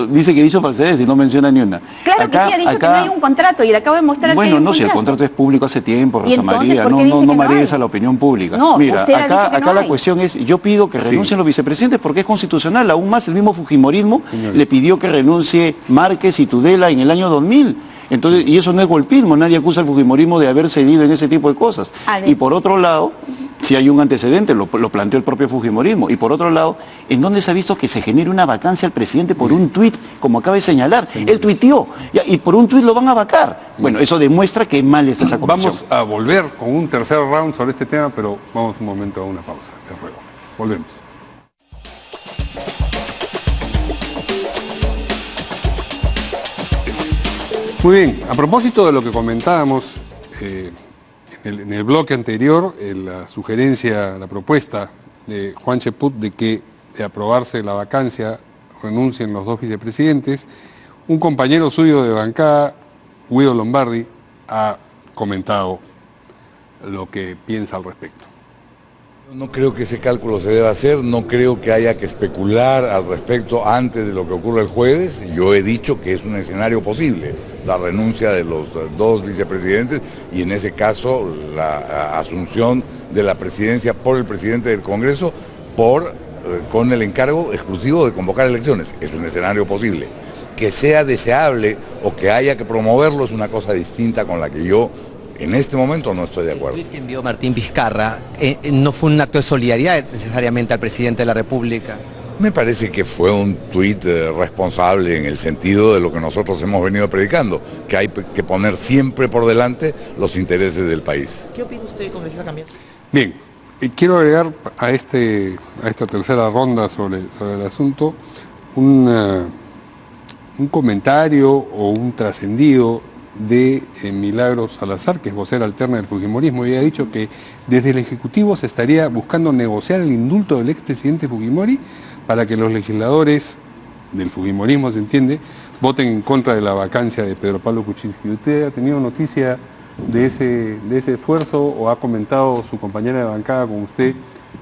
dice que ha dicho falsedades y no menciona ni una. Claro Acá- que sí, ha dicho que acá- no hay un contrato y le acabo de mostrar Bueno, que hay un no, si el contrato. contrato es público hace tiempo, ¿Y Rosa entonces María, por qué no, dice no, que no no marees hay? a la opinión pública. No, Mira, usted ha dicho acá, que no acá la hay. cuestión es, yo pido que renuncien los vicepresidentes porque es constitucional, aún más el mismo Fujimorismo le pidió que renuncie Márquez y Tudela en el año 2000. Entonces, y eso no es golpismo, nadie acusa al Fujimorismo de haber cedido en ese tipo de cosas. A ver. Y por otro lado, si hay un antecedente, lo planteó el propio Fujimorismo. Y por otro lado, ¿en dónde se ha visto que se genere una vacancia al presidente por un tuit, como acaba de señalar? Él tuiteó, y por un tuit lo van a vacar. Bueno, eso demuestra que mal está esa comisión. Vamos a volver con un tercer round sobre este tema, pero vamos un momento a una pausa, les ruego. Volvemos. Muy bien, a propósito de lo que comentábamos en el bloque anterior, la sugerencia, la propuesta de Juan Cheput de que de aprobarse la vacancia renuncien los dos vicepresidentes, un compañero suyo de bancada, Guido Lombardi, ha comentado lo que piensa al respecto. No creo que ese cálculo se deba hacer, no creo que haya que especular al respecto antes de lo que ocurre el jueves. Yo he dicho que es un escenario posible, la renuncia de los dos vicepresidentes y en ese caso la asunción de la presidencia por el presidente del Congreso con el encargo exclusivo de convocar elecciones. Es un escenario posible. Que sea deseable o que haya que promoverlo es una cosa distinta con la que yo en este momento no estoy de acuerdo. El tuit que envió Martín Vizcarra no fue un acto de solidaridad necesariamente al presidente de la República. Me parece que fue un tuit responsable en el sentido de lo que nosotros hemos venido predicando, que hay que poner siempre por delante los intereses del país. ¿Qué opina usted, congresista Cambiato? Bien, quiero agregar a esta tercera ronda sobre el asunto un comentario o un trascendido de Milagros Salazar, que es vocera alterna del Fujimorismo, y ha dicho que desde el Ejecutivo se estaría buscando negociar el indulto del expresidente Fujimori para que los legisladores del Fujimorismo, se entiende, voten en contra de la vacancia de Pedro Pablo Kuczynski. ¿Usted ha tenido noticia de ese esfuerzo o ha comentado su compañera de bancada con usted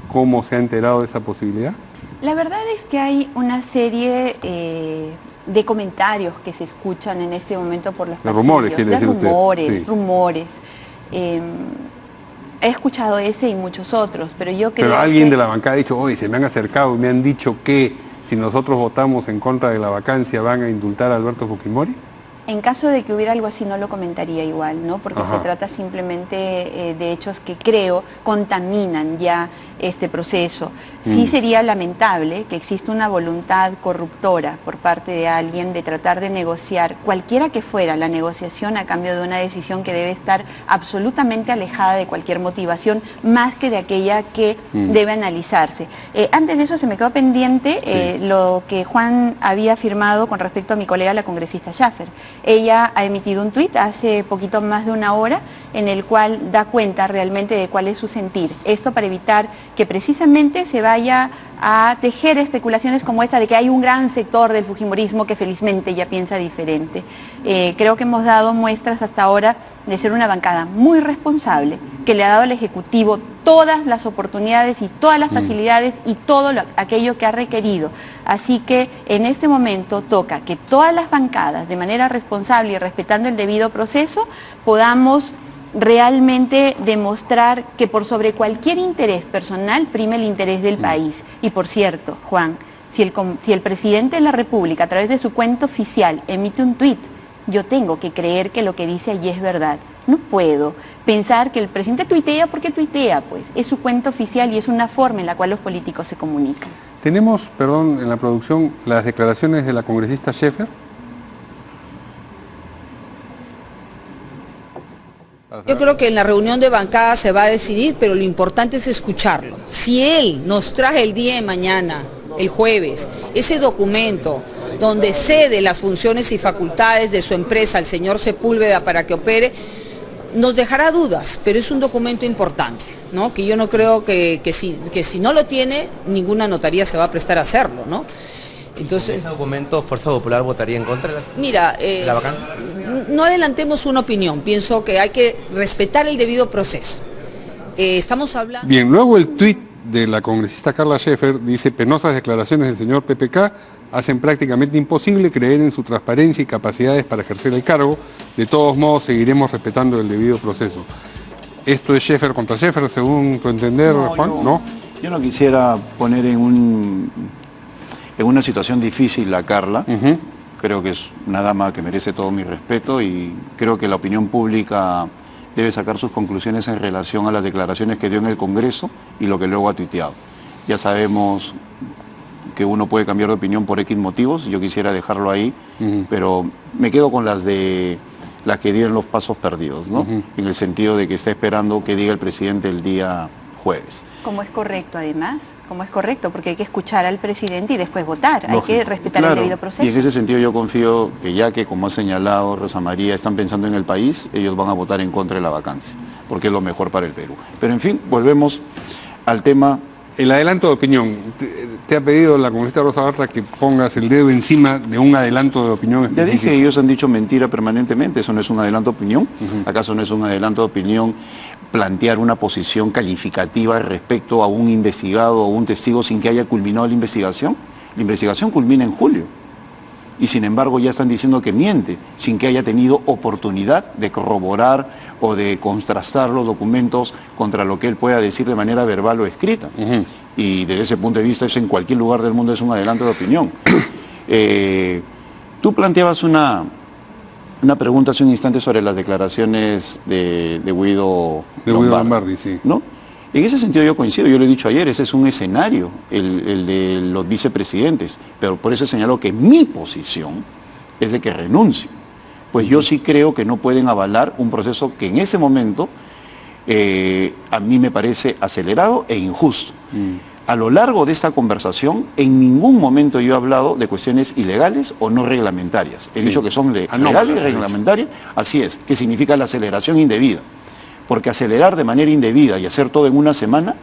cómo se ha enterado de esa posibilidad? La verdad es que hay una serie de comentarios que se escuchan en este momento por los pasillos. Rumores, quiere decir usted. Sí. Rumores. He escuchado ese y muchos otros, pero yo creo Pero alguien que... de la bancada ha dicho, oye, se me han acercado y me han dicho que si nosotros votamos en contra de la vacancia van a indultar a Alberto Fujimori. En caso de que hubiera algo así no lo comentaría igual, ¿no? Porque Ajá. se trata simplemente de hechos que creo contaminan ya este proceso. Sí sería lamentable que exista una voluntad corruptora por parte de alguien de tratar de negociar, cualquiera que fuera la negociación, a cambio de una decisión que debe estar absolutamente alejada de cualquier motivación, más que de aquella que debe analizarse. Antes de eso se me quedó pendiente lo que Juan había afirmado con respecto a mi colega, la congresista Schaffer. Ella ha emitido un tuit hace poquito más de una hora en el cual da cuenta realmente de cuál es su sentir. Esto para evitar que precisamente se vaya a tejer especulaciones como esta de que hay un gran sector del fujimorismo que felizmente ya piensa diferente. Creo que hemos dado muestras hasta ahora de ser una bancada muy responsable, que le ha dado al Ejecutivo todas las oportunidades y todas las facilidades y todo aquello que ha requerido. Así que en este momento toca que todas las bancadas, de manera responsable y respetando el debido proceso, podamos realmente demostrar que por sobre cualquier interés personal prime el interés del país. Y por cierto, Juan, si el presidente de la República a través de su cuenta oficial emite un tuit, yo tengo que creer que lo que dice allí es verdad. No puedo pensar que el presidente tuitea porque tuitea, pues. Es su cuenta oficial y es una forma en la cual los políticos se comunican. Tenemos, perdón, en la producción, las declaraciones de la congresista Schaffer. Yo creo que en la reunión de bancada se va a decidir, pero lo importante es escucharlo. Si él nos trae el día de mañana, el jueves, ese documento donde cede las funciones y facultades de su empresa al señor Sepúlveda para que opere, nos dejará dudas, pero es un documento importante, ¿no? Que yo no creo que si no lo tiene, ninguna notaría se va a prestar a hacerlo, ¿no? Entonces, ¿ese documento Fuerza Popular votaría en contra de la vacancia? No adelantemos una opinión, pienso que hay que respetar el debido proceso. Estamos hablando... Bien, luego el tuit de la congresista Carla Schaffer dice: penosas declaraciones del señor PPK hacen prácticamente imposible creer en su transparencia y capacidades para ejercer el cargo. De todos modos, seguiremos respetando el debido proceso. ¿Esto es Schaffer contra Schaffer, según tu entender, Juan? ¿No? Yo no quisiera poner en una situación difícil a Carla. Creo que es una dama que merece todo mi respeto y creo que la opinión pública debe sacar sus conclusiones en relación a las declaraciones que dio en el Congreso y lo que luego ha tuiteado. Ya sabemos que uno puede cambiar de opinión por X motivos, yo quisiera dejarlo ahí, pero me quedo con las que dieron los pasos perdidos, ¿no? En el sentido de que está esperando que diga el presidente el día jueves. Como es correcto, además, como es correcto, porque hay que escuchar al presidente y después votar, hay que respetar el debido proceso. Y en ese sentido yo confío que ya que, como ha señalado Rosa María, están pensando en el país, ellos van a votar en contra de la vacancia, porque es lo mejor para el Perú. Pero en fin, volvemos al tema. El adelanto de opinión, te ha pedido la congresista Rosa Bartra que pongas el dedo encima de un adelanto de opinión específico. Ya dije que ellos han dicho mentira permanentemente, eso no es un adelanto de opinión. ¿Acaso no es un adelanto de opinión plantear una posición calificativa respecto a un investigado o un testigo sin que haya culminado la investigación? La investigación culmina en julio y sin embargo ya están diciendo que miente sin que haya tenido oportunidad de corroborar o de contrastar los documentos contra lo que él pueda decir de manera verbal o escrita. Y desde ese punto de vista eso en cualquier lugar del mundo es un adelanto de opinión. Tú planteabas una pregunta hace un instante sobre las declaraciones de Guido Lombardi, sí. ¿No? En ese sentido yo coincido, yo lo he dicho ayer, ese es un escenario, el de los vicepresidentes, pero por eso señalo que mi posición es de que renuncie. Pues yo sí creo que no pueden avalar un proceso que en ese momento a mí me parece acelerado e injusto. A lo largo de esta conversación, en ningún momento yo he hablado de cuestiones ilegales o no reglamentarias. He dicho que son legales y reglamentarias, así es, que significa la aceleración indebida. Porque acelerar de manera indebida y hacer todo en una semana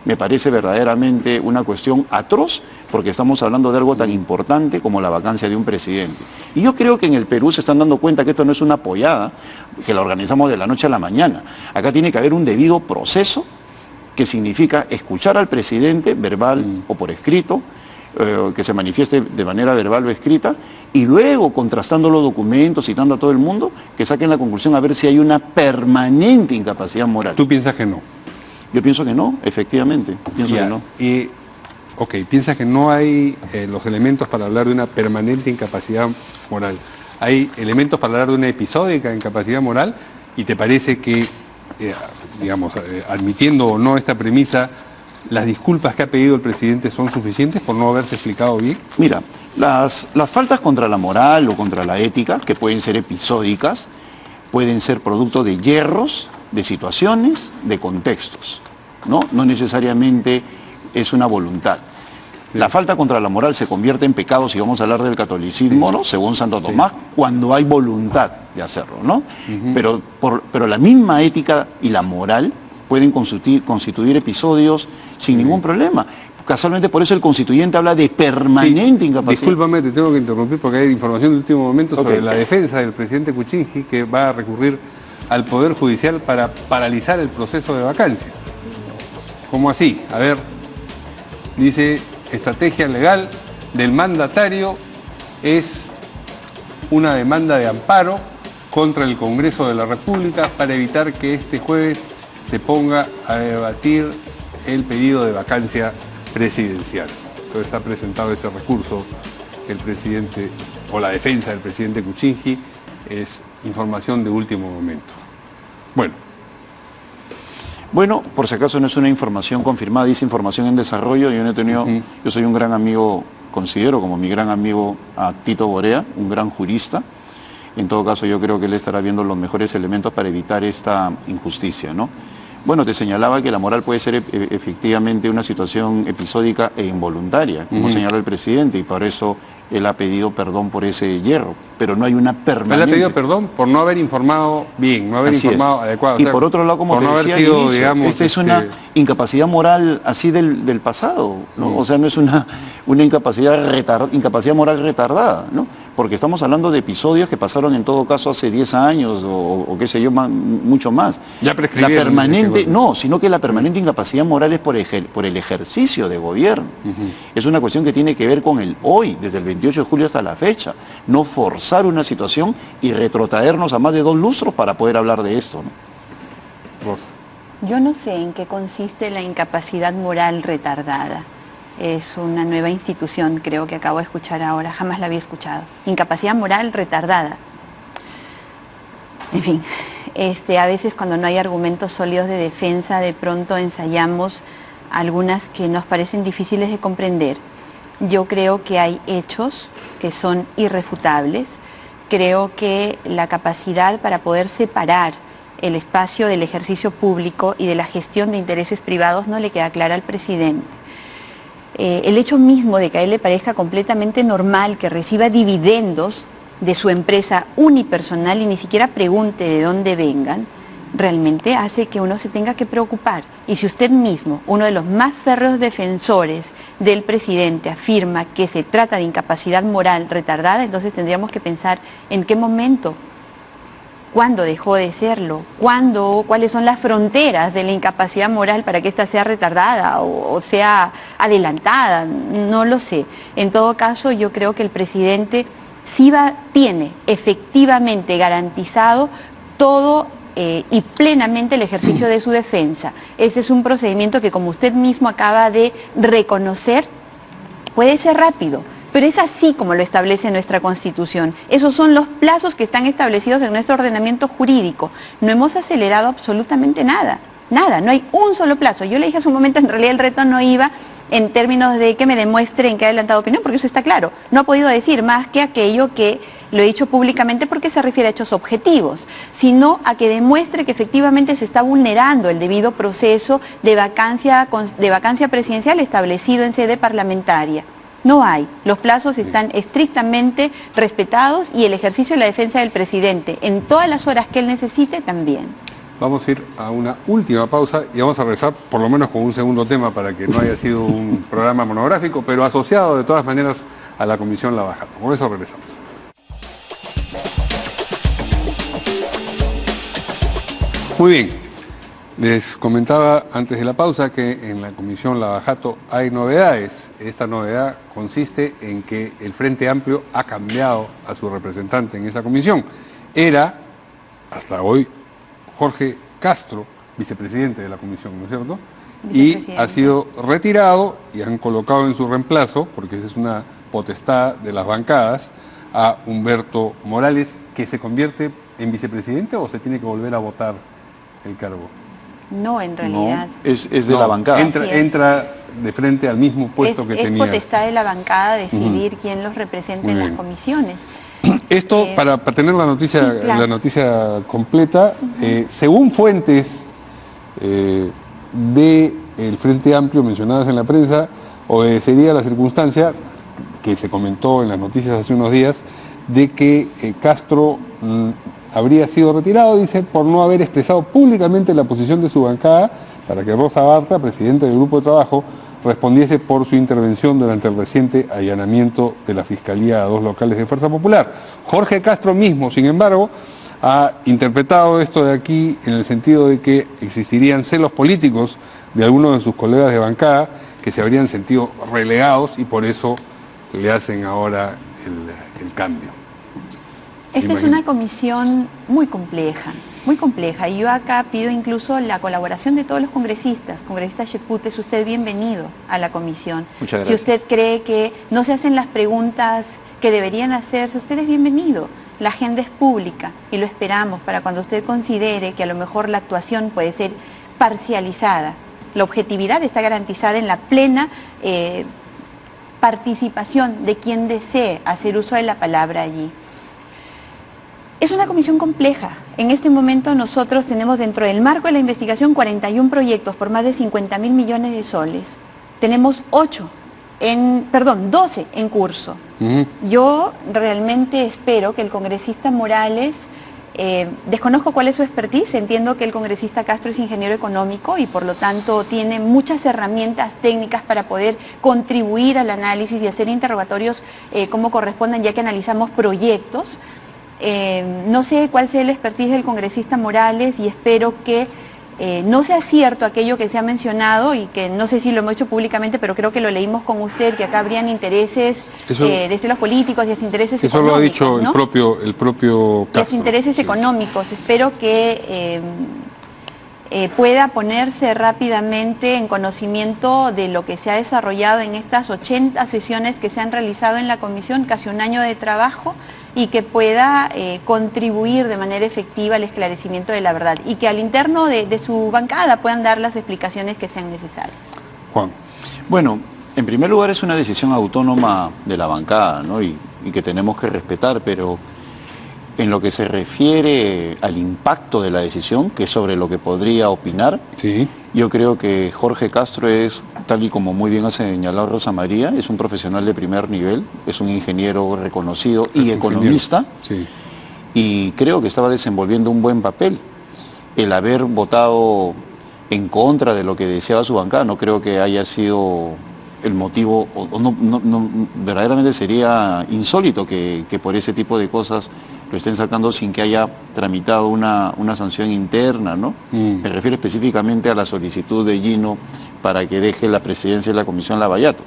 me parece verdaderamente una cuestión atroz, porque estamos hablando de algo tan importante como la vacancia de un presidente. Y yo creo que en el Perú se están dando cuenta que esto no es una apoyada, que la organizamos de la noche a la mañana. Acá tiene que haber un debido proceso, que significa escuchar al presidente verbal o por escrito, que se manifieste de manera verbal o escrita, y luego, contrastando los documentos, citando a todo el mundo, que saquen la conclusión a ver si hay una permanente incapacidad moral. ¿Tú piensas que no? Yo pienso que no, efectivamente, pienso que no. ¿Piensas que no hay los elementos para hablar de una permanente incapacidad moral? ¿Hay elementos para hablar de una episódica incapacidad moral? ¿Y te parece que, admitiendo o no esta premisa, ¿las disculpas que ha pedido el presidente son suficientes por no haberse explicado bien? Mira, las faltas contra la moral o contra la ética, que pueden ser episódicas, pueden ser producto de yerros, de situaciones, de contextos, ¿no? No necesariamente es una voluntad. Sí. La falta contra la moral se convierte en pecado, si vamos a hablar del catolicismo, sí, ¿no? Según Santo Tomás, sí, cuando hay voluntad de hacerlo, ¿no? Pero la misma ética y la moral pueden constituir episodios sin ningún problema. Casualmente por eso el constituyente habla de permanente incapacidad. Discúlpame, te tengo que interrumpir porque hay información de último momento sobre la defensa del presidente Kuczynski, que va a recurrir al Poder Judicial para paralizar el proceso de vacancia. ¿Cómo así? A ver, dice, estrategia legal del mandatario es una demanda de amparo contra el Congreso de la República para evitar que este jueves se ponga a debatir el pedido de vacancia presidencial. Entonces ha presentado ese recurso el presidente, o la defensa del presidente Kuczynski, es información de último momento. Bueno, por si acaso no es una información confirmada, dice información en desarrollo. Yo no he tenido, yo soy un gran amigo, considero como mi gran amigo a Tito Borea, un gran jurista. En todo caso, yo creo que él estará viendo los mejores elementos para evitar esta injusticia, ¿no? Bueno, te señalaba que la moral puede ser efectivamente una situación episódica e involuntaria, como señaló el presidente, y por eso él ha pedido perdón por ese yerro, pero no hay una permanente. Él ha pedido perdón por no haber informado bien, no haber informado adecuado. Y por otro lado, como te decía al inicio, esta es una incapacidad moral así del pasado, ¿no? O sea, no es una incapacidad moral retardada, ¿no? Porque estamos hablando de episodios que pasaron en todo caso hace 10 años o qué sé yo, mucho más. Ya prescribieron. La permanente, no, sino que la permanente incapacidad moral es por el ejercicio de gobierno. Es una cuestión que tiene que ver con el hoy, desde el 28 de julio hasta la fecha. No forzar una situación y retrotraernos a más de 2 lustros para poder hablar de esto, ¿no? Rosa. Yo no sé en qué consiste la incapacidad moral retardada. Es una nueva institución, creo que acabo de escuchar ahora, jamás la había escuchado. Incapacidad moral retardada. En fin, a veces cuando no hay argumentos sólidos de defensa, de pronto ensayamos algunas que nos parecen difíciles de comprender. Yo creo que hay hechos que son irrefutables. Creo que la capacidad para poder separar el espacio del ejercicio público y de la gestión de intereses privados no le queda clara al presidente. El hecho mismo de que a él le parezca completamente normal que reciba dividendos de su empresa unipersonal y ni siquiera pregunte de dónde vengan, realmente hace que uno se tenga que preocupar. Y si usted mismo, uno de los más férreos defensores del presidente, afirma que se trata de incapacidad moral retardada, entonces tendríamos que pensar en qué momento, cuándo dejó de serlo, cuáles son las fronteras de la incapacidad moral para que ésta sea retardada o sea adelantada, no lo sé. En todo caso, yo creo que el presidente sí tiene efectivamente garantizado todo y plenamente el ejercicio de su defensa. Ese es un procedimiento que, como usted mismo acaba de reconocer, puede ser rápido, pero es así como lo establece nuestra Constitución. Esos son los plazos que están establecidos en nuestro ordenamiento jurídico. No hemos acelerado absolutamente nada, no hay un solo plazo. Yo le dije hace un momento, en realidad el reto no iba en términos de que me demuestren que ha adelantado opinión, porque eso está claro. No ha podido decir más que aquello que lo he dicho públicamente porque se refiere a hechos objetivos, sino a que demuestre que efectivamente se está vulnerando el debido proceso de vacancia presidencial establecido en sede parlamentaria. No hay. Los plazos están estrictamente respetados y el ejercicio de la defensa del presidente en todas las horas que él necesite también. Vamos a ir a una última pausa y vamos a regresar por lo menos con un segundo tema para que no haya sido un programa monográfico, pero asociado de todas maneras a la Comisión Lavajato. Por eso regresamos. Muy bien, les comentaba antes de la pausa que en la Comisión Lavajato hay novedades. Esta novedad consiste en que el Frente Amplio ha cambiado a su representante en esa comisión. Era, hasta hoy, Jorge Castro, vicepresidente de la comisión, ¿no es cierto? Y ha sido retirado y han colocado en su reemplazo, porque esa es una potestad de las bancadas, a Humberto Morales, que se convierte en vicepresidente o se tiene que volver a votar el cargo. No, en realidad. No, es de la bancada. Entra de frente al mismo puesto que tenía. Es potestad de la bancada decidir quién los representa Muy en bien. las comisiones. Esto, para tener la noticia, sí, claro. la noticia completa, según fuentes del Frente Amplio mencionadas en la prensa, obedecería a la circunstancia que se comentó en las noticias hace unos días, de que Castro habría sido retirado, dice, por no haber expresado públicamente la posición de su bancada para que Rosa Bartra, presidenta del grupo de trabajo, respondiese por su intervención durante el reciente allanamiento de la Fiscalía a 2 locales de Fuerza Popular. Jorge Castro mismo, sin embargo, ha interpretado esto de aquí en el sentido de que existirían celos políticos de algunos de sus colegas de bancada que se habrían sentido relegados y por eso le hacen ahora el cambio. Esta es una comisión muy compleja, y yo acá pido incluso la colaboración de todos los congresistas. Congresista Cheput, es usted bienvenido a la comisión. Muchas gracias. Si usted cree que no se hacen las preguntas que deberían hacerse, usted es bienvenido. La agenda es pública y lo esperamos para cuando usted considere que a lo mejor la actuación puede ser parcializada. La objetividad está garantizada en la plena participación de quien desee hacer uso de la palabra allí. Es una comisión compleja. En este momento nosotros tenemos dentro del marco de la investigación 41 proyectos por más de 50.000 millones de soles. Tenemos 12 en curso. Yo realmente espero que el congresista Morales, desconozco cuál es su expertise, entiendo que el congresista Castro es ingeniero económico y por lo tanto tiene muchas herramientas técnicas para poder contribuir al análisis y hacer interrogatorios como correspondan, ya que analizamos proyectos. No sé cuál sea el expertise del congresista Morales y espero que no sea cierto aquello que se ha mencionado y que no sé si lo hemos hecho públicamente, pero creo que lo leímos con usted, que acá habrían intereses desde los políticos y intereses eso económicos. Eso lo ha dicho, ¿no? el propio Castro. Intereses económicos. Espero que pueda ponerse rápidamente en conocimiento de lo que se ha desarrollado en estas 80 sesiones que se han realizado en la comisión, casi un año de trabajo, y que pueda contribuir de manera efectiva al esclarecimiento de la verdad y que al interno de su bancada puedan dar las explicaciones que sean necesarias. Juan. Bueno, en primer lugar es una decisión autónoma de la bancada, ¿no? y que tenemos que respetar, pero en lo que se refiere al impacto de la decisión, que es sobre lo que podría opinar, sí. Yo creo que Jorge Castro es, tal y como muy bien ha señalado Rosa María, es un profesional de primer nivel, es un ingeniero reconocido y economista, sí. Y creo que estaba desenvolviendo un buen papel. El haber votado en contra de lo que deseaba su bancada no creo que haya sido el motivo, verdaderamente sería insólito que por ese tipo de cosas lo estén sacando sin que haya tramitado una sanción interna, ¿no? Me refiero específicamente a la solicitud de Gino para que deje la presidencia de la Comisión Lavallato.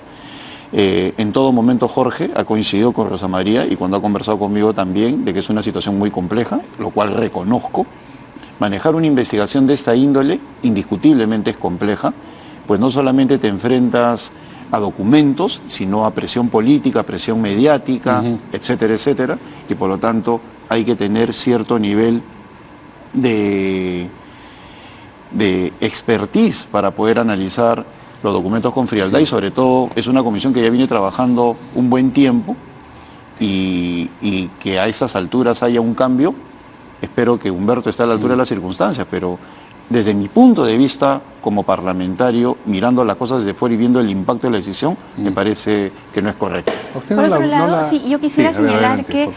En todo momento Jorge ha coincidido con Rosa María y cuando ha conversado conmigo también de que es una situación muy compleja, lo cual reconozco. Manejar una investigación de esta índole indiscutiblemente es compleja, pues no solamente te enfrentas a documentos, sino a presión política, presión mediática, etcétera, etcétera, y por lo tanto hay que tener cierto nivel de expertise para poder analizar los documentos con frialdad y sobre todo es una comisión que ya viene trabajando un buen tiempo y que a esas alturas haya un cambio. Espero que Humberto esté a la altura de las circunstancias, pero desde mi punto de vista como parlamentario, mirando las cosas desde fuera y viendo el impacto de la decisión, me parece que no es correcto. Por otro lado, sí, yo quisiera señalar que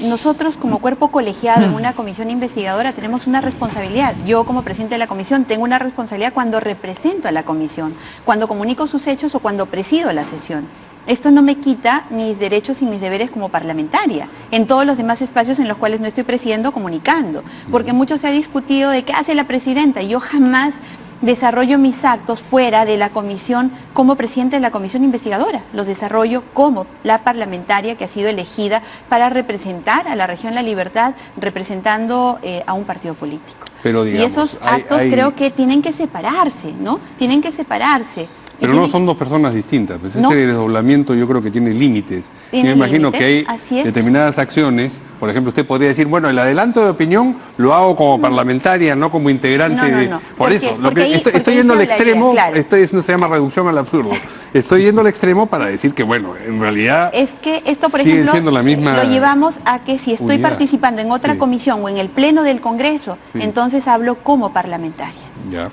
nosotros como cuerpo colegiado en una comisión investigadora tenemos una responsabilidad. Yo como presidente de la comisión tengo una responsabilidad cuando represento a la comisión, cuando comunico sus hechos o cuando presido la sesión. Esto no me quita mis derechos y mis deberes como parlamentaria, en todos los demás espacios en los cuales no estoy presidiendo, comunicando, porque mucho se ha discutido de qué hace la presidenta. Yo jamás desarrollo mis actos fuera de la comisión como presidente de la comisión investigadora, los desarrollo como la parlamentaria que ha sido elegida para representar a la región La Libertad, representando a un partido político. Pero, digamos, y esos actos creo que tienen que separarse, ¿no? Tienen que separarse. Pero no son dos personas distintas, pues No. ese desdoblamiento yo creo que tiene límites. Y Tiene me imagino límites, que hay así es. determinadas acciones, por ejemplo, usted podría decir, bueno, el adelanto de opinión lo hago como parlamentaria, no como integrante No, no, de... no. Por Porque- eso, porque ahí- estoy porque ahí yendo se al hablaría, extremo, claro. eso se llama reducción al absurdo. Estoy yendo al extremo para decir que, bueno, en realidad Es que esto, por siguen ejemplo, siendo la misma lo llevamos a que si estoy unidad. participando en otra Sí. comisión o en el pleno del Congreso, Sí. entonces hablo como parlamentaria. Ya.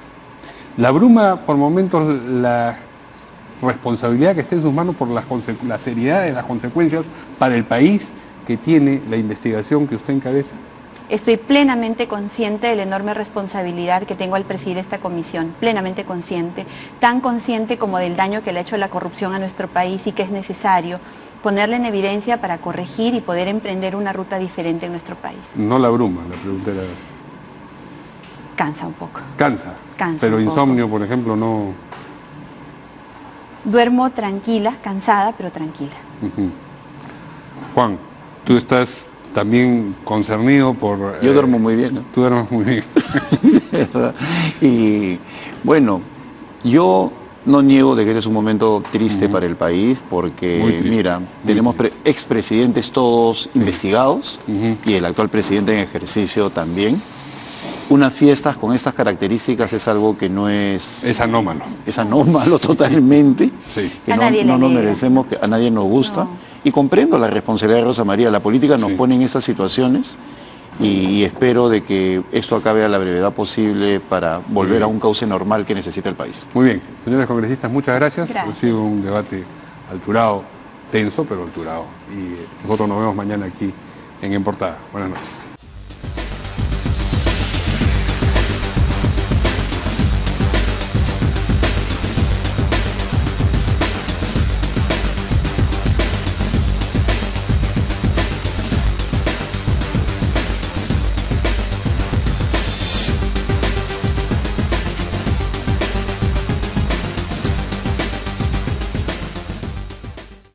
La abruma por momentos la responsabilidad que esté en sus manos por la seriedad de las consecuencias para el país que tiene la investigación que usted encabeza. Estoy plenamente consciente de la enorme responsabilidad que tengo al presidir esta comisión, plenamente consciente, tan consciente como del daño que le ha hecho la corrupción a nuestro país y que es necesario ponerla en evidencia para corregir y poder emprender una ruta diferente en nuestro país. No la abruma, la pregunta era... Cansa un poco. Cansa. Cansa Pero un poco. insomnio, por ejemplo, no... Duermo tranquila, cansada, pero tranquila. Ujú. Juan, tú estás también concernido por... Yo duermo muy bien, ¿no? Tú duermes muy bien. ¿Verdad? Y bueno, yo no niego de que este es un momento triste para el país Muy porque, triste, mira, muy tenemos triste. expresidentes todos investigados Ujú. y el actual presidente en ejercicio también. Unas fiestas con estas características es algo que no es... Es anómalo. Es anómalo totalmente, Sí. que A no, nadie le no nos alegra. merecemos, que a nadie nos gusta. No. Y comprendo la responsabilidad de Rosa María, la política nos Sí. pone en estas situaciones y espero de que esto acabe a la brevedad posible para volver bien. a un cauce normal que necesita el país. Muy bien. Señores congresistas, muchas gracias. Gracias. Ha sido un debate alturado, tenso, pero alturado. Y nosotros nos vemos mañana aquí en Portada. Buenas noches.